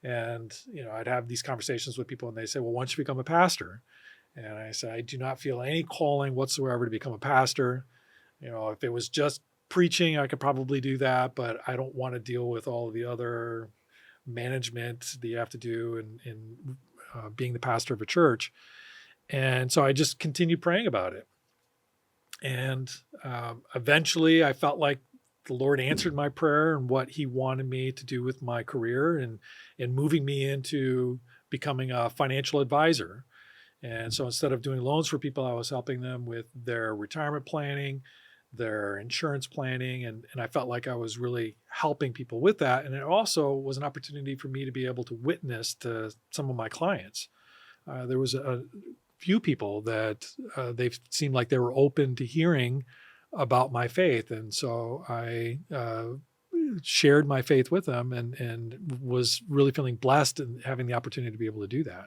And, I'd have these conversations with people and they say, well, why don't you become a pastor? And I said, I do not feel any calling whatsoever to become a pastor. If it was just preaching, I could probably do that, but I don't want to deal with all of the other management that you have to do and being the pastor of a church. And so I just continued praying about it. And eventually I felt like the Lord answered my prayer and what he wanted me to do with my career and moving me into becoming a financial advisor. And so instead of doing loans for people, I was helping them with their retirement planning, their insurance planning. And I felt like I was really helping people with that. And it also was an opportunity for me to be able to witness to some of my clients. There was a few people that they seemed like they were open to hearing about my faith. And so I shared my faith with them and was really feeling blessed and having the opportunity to be able to do that.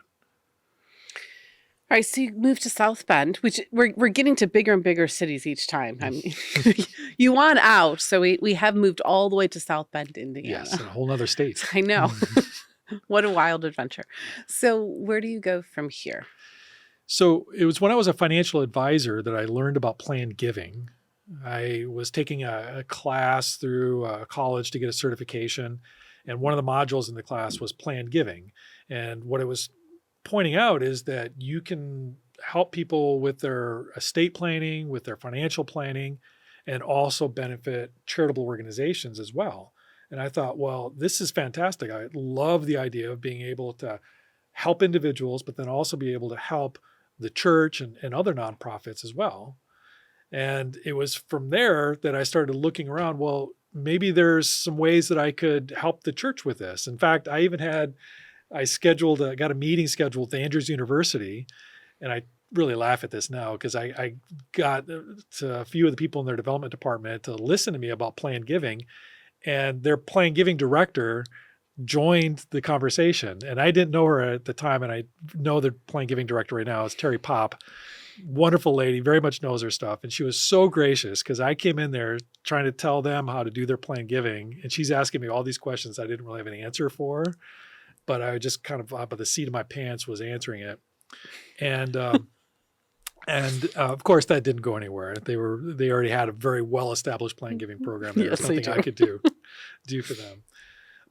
All right, so you moved to South Bend, which we're getting to bigger and bigger cities each time. I mean, you want out, so we have moved all the way to South Bend, Indiana. Yes, a whole nother state. I know. What a wild adventure. So where do you go from here? So it was when I was a financial advisor that I learned about planned giving. I was taking a class through college to get a certification, and one of the modules in the class was planned giving. And what it was pointing out is that you can help people with their estate planning, with their financial planning, and also benefit charitable organizations as well. And I thought, well, this is fantastic. I love the idea of being able to help individuals, but then also be able to help the church and other nonprofits as well. And it was from there that I started looking around, well, maybe there's some ways that I could help the church with this. In fact, I even got a meeting scheduled with Andrews University, and I really laugh at this now because I got a few of the people in their development department to listen to me about planned giving, and their planned giving director joined the conversation. And I didn't know her at the time, and I know the planned giving director right now is Terry Pop. Wonderful lady, very much knows her stuff. And she was so gracious because I came in there trying to tell them how to do their planned giving. And she's asking me all these questions I didn't really have an answer for, but I just kind of up at the seat of my pants was answering it. And of course that didn't go anywhere. They already had a very well-established planned giving program. There was nothing I could do for them.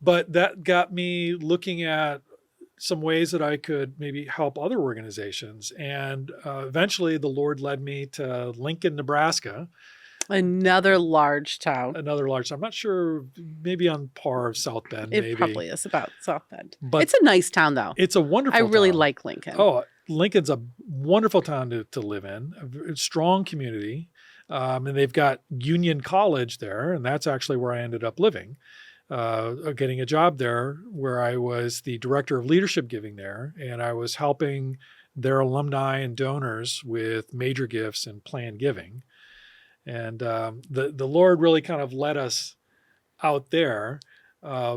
But that got me looking at some ways that I could maybe help other organizations. And eventually the Lord led me to Lincoln, Nebraska. Another large town. I'm not sure, maybe on par of South Bend. It maybe. probably is about South Bend. But it's a nice town, though. It's a wonderful I really town. like Lincoln. Oh, Lincoln's a wonderful town to live in, a strong community. And they've got Union College there, and that's actually where I ended up living. Getting a job there where I was the director of leadership giving there, and I was helping their alumni and donors with major gifts and planned giving. And the Lord really kind of led us out there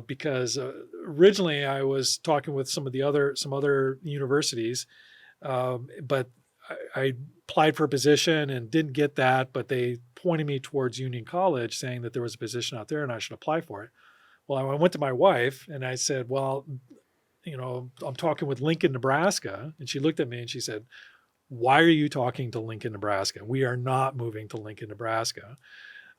because originally I was talking with some other universities, but I applied for a position and didn't get that, but they pointed me towards Union College saying that there was a position out there and I should apply for it. Well, I went to my wife and I said, well, I'm talking with Lincoln, Nebraska. And she looked at me and she said, why are you talking to Lincoln, Nebraska? We are not moving to Lincoln, Nebraska.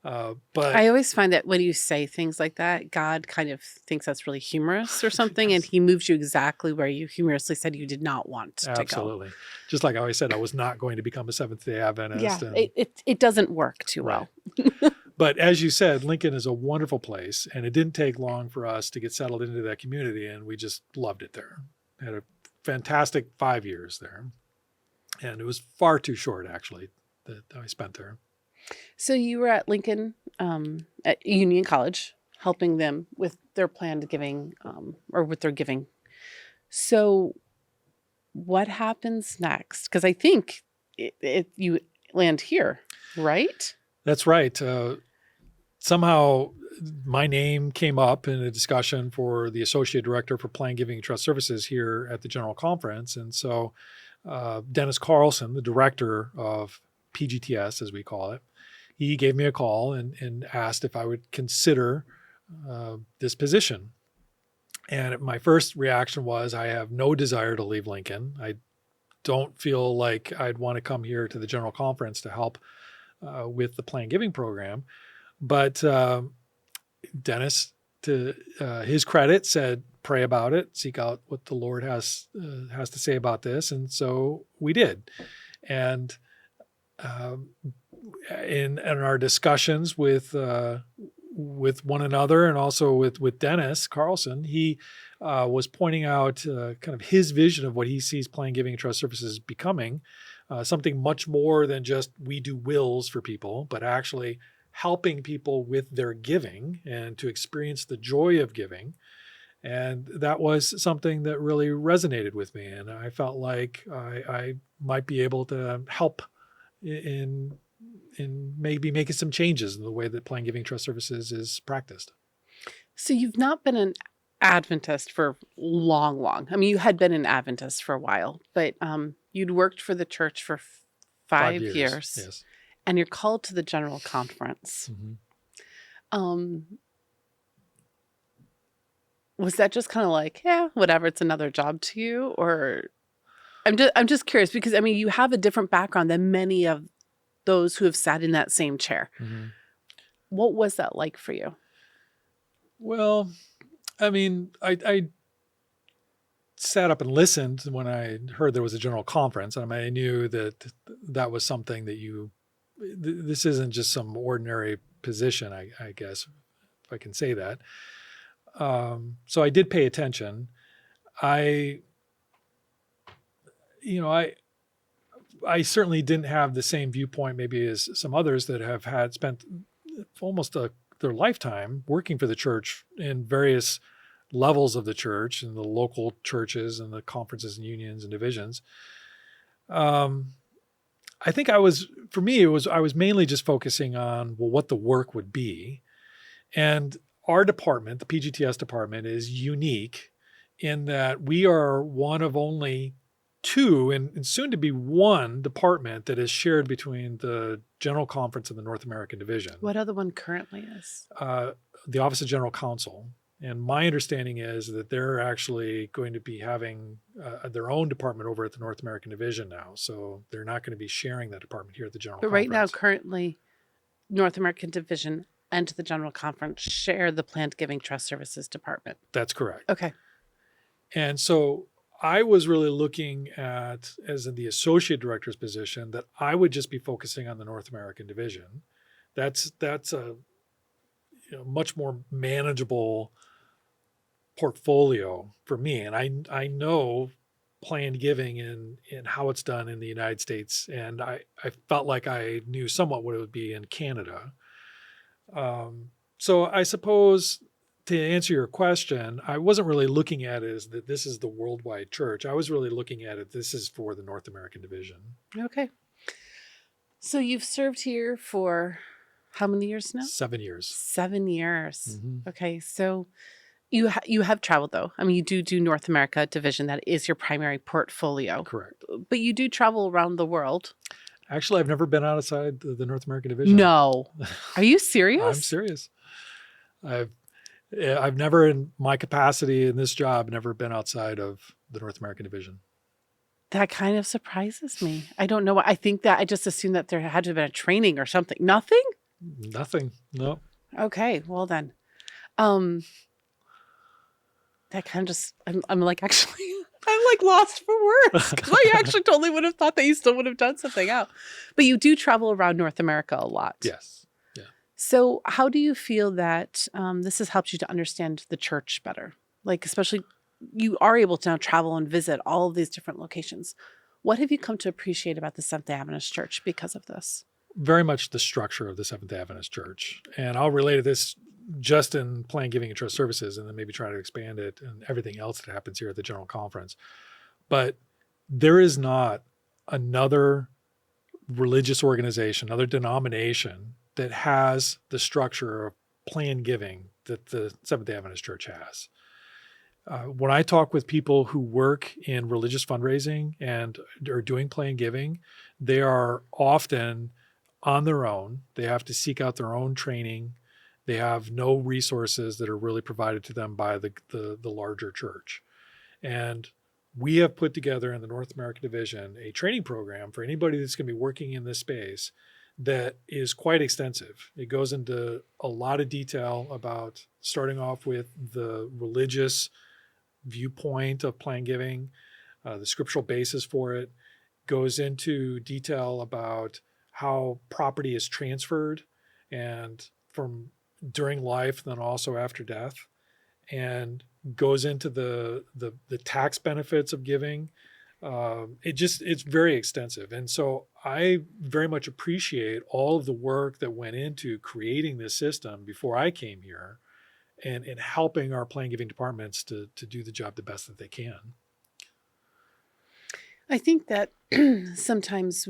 But I always find that when you say things like that, God kind of thinks that's really humorous or something. Yes. And he moves you exactly where you humorously said you did not want to go. Absolutely. Just like I always said, I was not going to become a Seventh-day Adventist. Yeah, it doesn't work too well. But as you said, Lincoln is a wonderful place, and it didn't take long for us to get settled into that community, and we just loved it there. Had a fantastic 5 years there, and it was far too short, actually, that I spent there. So you were at Lincoln, at Union College, helping them with their planned giving, or with their giving. So what happens next? Because I think you land here, right? That's right. Somehow my name came up in a discussion for the Associate Director for Planned Giving and Trust Services here at the General Conference. And so Dennis Carlson, the director of PGTS, as we call it, he gave me a call and asked if I would consider this position. And my first reaction was, I have no desire to leave Lincoln. I don't feel like I'd want to come here to the General Conference to help with the Planned Giving program. But Dennis to his credit, said, pray about it, seek out what the Lord has to say about this. And so we did. And in our discussions with one another, and also with Dennis Carlson, he was pointing out kind of his vision of what he sees Plan, Giving, and Trust Services becoming, something much more than just we do wills for people, but actually helping people with their giving and to experience the joy of giving. And that was something that really resonated with me. And I felt like I might be able to help in maybe making some changes in the way that Plan, Giving, Trust Services is practiced. So you've not been an Adventist for long. I mean, you had been an Adventist for a while, but you'd worked for the church for 5 years. Yes. And you're called to the General Conference. Mm-hmm. Was that just kind of like, yeah, whatever, it's another job to you? Or I'm just curious, because I mean, you have a different background than many of those who have sat in that same chair. Mm-hmm. What was that like for you? Well, I mean, I sat up and listened when I heard there was a general conference. I mean, I knew that was something that this isn't just some ordinary position, I guess, if I can say that. So I did pay attention. I certainly didn't have the same viewpoint maybe as some others that have spent almost their lifetime working for the church in various levels of the church and the local churches and the conferences and unions and divisions. I think I was mainly just focusing on, well, what the work would be. And our department, the PGTS department, is unique in that we are one of only two and soon to be one department that is shared between the General Conference and the North American Division. What other one currently is? The Office of General Counsel. And my understanding is that they're actually going to be having their own department over at the North American Division now. So they're not going to be sharing that department here at the General Conference. But right now, currently, North American Division and the General Conference share the Planned Giving Trust Services Department. That's correct. Okay. And so I was really looking at, as in the associate director's position, that I would just be focusing on the North American Division. That's a much more manageable portfolio for me. And I know planned giving and how it's done in the United States. And I felt like I knew somewhat what it would be in Canada. So I suppose, to answer your question, I wasn't really looking at it as that this is the worldwide church. I was really looking at it, this is for the North American Division. Okay. So you've served here for how many years now? 7 years. 7 years. Mm-hmm. Okay. So you have traveled, though. I mean, you do North America Division. That is your primary portfolio. Correct. But you do travel around the world. Actually, I've never been outside the North American Division. No. Are you serious? I'm serious. I've never, in my capacity in this job, never been outside of the North American Division. That kind of surprises me. I don't know. I think that I just assumed that there had to have been a training or something. Nothing? Nothing. No. Okay. Well then, that kind of just, I'm like, actually, I'm like lost for words, because I actually totally would have thought that you still would have done something out. But you do travel around North America a lot. Yes. Yeah. So how do you feel that this has helped you to understand the church better? Like, especially you are able to now travel and visit all of these different locations. What have you come to appreciate about the Seventh-day Adventist Church because of this? Very much the structure of the Seventh-day Adventist Church. And I'll relate to this just in Plan, Giving, and Trust Services, and then maybe try to expand it and everything else that happens here at the General Conference. But there is not another religious organization, another denomination that has the structure of planned giving that the Seventh-day Adventist Church has. When I talk with people who work in religious fundraising and are doing planned giving, they are often on their own. They have to seek out their own training. They have no resources that are really provided to them by the larger church. And we have put together in the North American Division a training program for anybody that's going to be working in this space that is quite extensive. It goes into a lot of detail about starting off with the religious viewpoint of plan giving, the scriptural basis for it, goes into detail about how property is transferred and from during life, then also after death, and goes into the tax benefits of giving. It's very extensive. And so I very much appreciate all of the work that went into creating this system before I came here and helping our plan giving departments to do the job the best that they can. I think that sometimes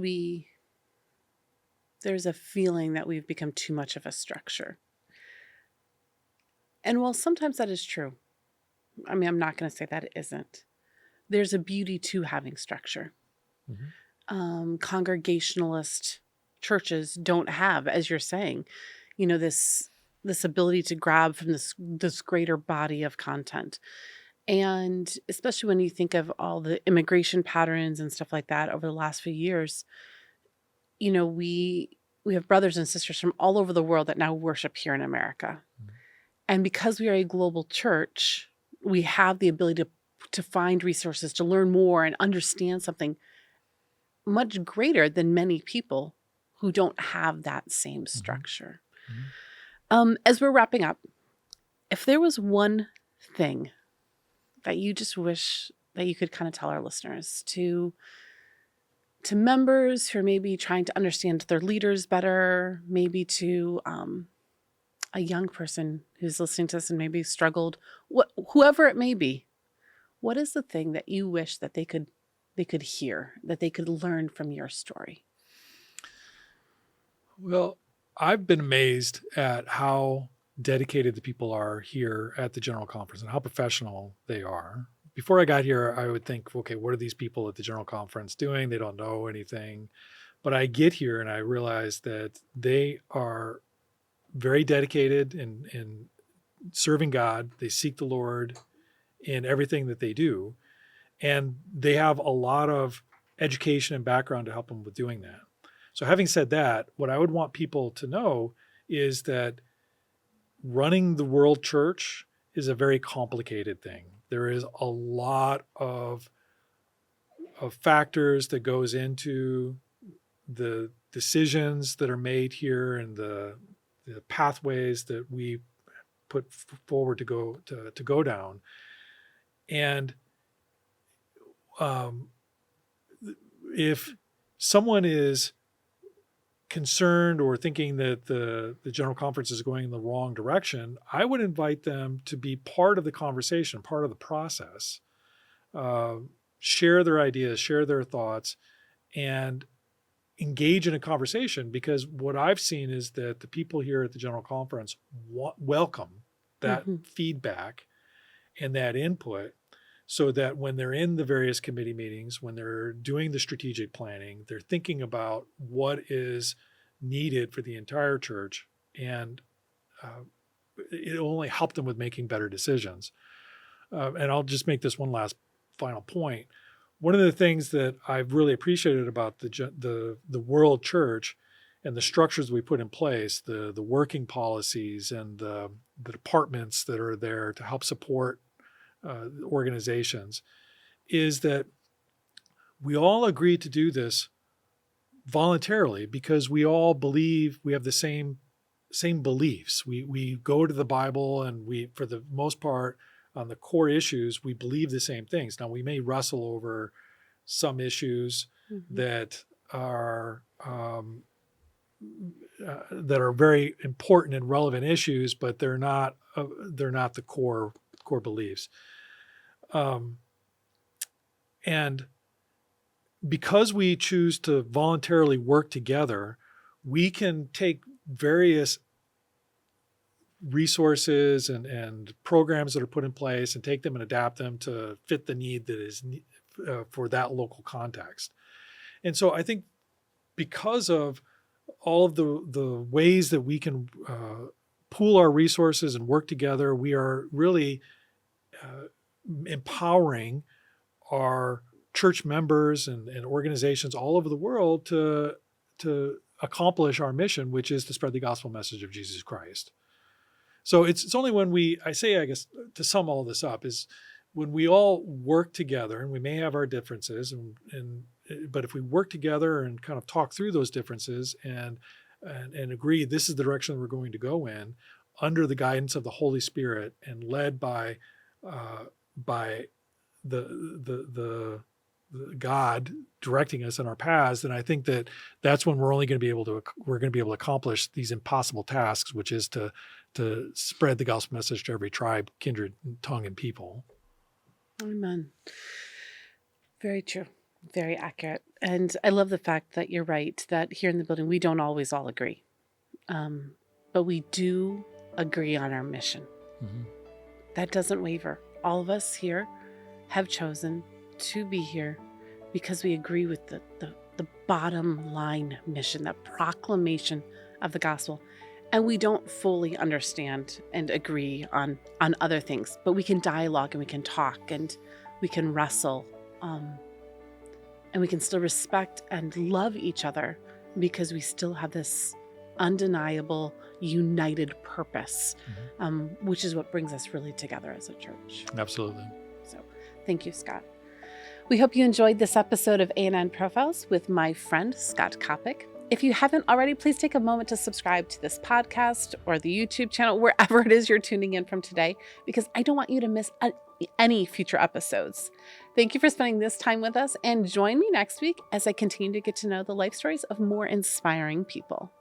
there's a feeling that we've become too much of a structure. And while sometimes that is true, I mean, I'm not going to say that it isn't. There's a beauty to having structure. Mm-hmm. Congregationalist churches don't have, as you're saying, this ability to grab from this greater body of content. And especially when you think of all the immigration patterns and stuff like that over the last few years, we have brothers and sisters from all over the world that now worship here in America. Mm-hmm. And because we are a global church, we have the ability to find resources, to learn more and understand something much greater than many people who don't have that same structure. Mm-hmm. As we're wrapping up, if there was one thing that you just wish that you could kind of tell our listeners, to members who are maybe trying to understand their leaders better, maybe to a young person who's listening to this and maybe struggled, whoever it may be, what is the thing that you wish that they could hear, that they could learn from your story? Well, I've been amazed at how dedicated the people are here at the General Conference and how professional they are. Before I got here, I would think, okay, what are these people at the General Conference doing? They don't know anything. But I get here and I realize that they are very dedicated in serving God. They seek the Lord in everything that they do. And they have a lot of education and background to help them with doing that. So having said that, what I would want people to know is that running the world church is a very complicated thing. There is a lot of factors that goes into the decisions that are made here and the pathways that we put forward to go down. And if someone is concerned or thinking that the General Conference is going in the wrong direction, I would invite them to be part of the conversation, part of the process, share their ideas, share their thoughts, and engage in a conversation, because what I've seen is that the people here at the General Conference welcome that feedback and that input, so that when they're in the various committee meetings, when they're doing the strategic planning, they're thinking about what is needed for the entire church, and it'll only help them with making better decisions. And I'll just make this one last final point. One of the things that I've really appreciated about the world church and the structures we put in place, the working policies and the departments that are there to help support organizations, is that we all agree to do this voluntarily because we all believe we have the same beliefs. We go to the Bible, and we, for the most part, on the core issues, we believe the same things. Now, we may wrestle over some issues that are very important and relevant issues, but they're not the core beliefs. And because we choose to voluntarily work together, we can take various resources and programs that are put in place and take them and adapt them to fit the need that is for that local context. And so I think because of all of the ways that we can pool our resources and work together, we are really empowering our church members and organizations all over the world to accomplish our mission, which is to spread the gospel message of Jesus Christ. So it's only when I guess, to sum all this up, is when we all work together, and we may have our differences, but if we work together and kind of talk through those differences and agree this is the direction we're going to go in, under the guidance of the Holy Spirit and led by the God directing us in our paths, then I think that's when we're going to be able to accomplish these impossible tasks, which is to spread the gospel message to every tribe, kindred, tongue, and people. Amen. Very true. Very accurate. And I love the fact that you're right, that here in the building, we don't always all agree. But we do agree on our mission. Mm-hmm. That doesn't waver. All of us here have chosen to be here because we agree with the bottom line mission, that proclamation of the gospel. And we don't fully understand and agree on other things, but we can dialogue and we can talk and we can wrestle. And we can still respect and love each other because we still have this undeniable, united purpose, which is what brings us really together as a church. Absolutely. So thank you, Scott. We hope you enjoyed this episode of A&N Profiles with my friend, Scot Coppock. If you haven't already, please take a moment to subscribe to this podcast or the YouTube channel, wherever it is you're tuning in from today, because I don't want you to miss any future episodes. Thank you for spending this time with us, and join me next week as I continue to get to know the life stories of more inspiring people.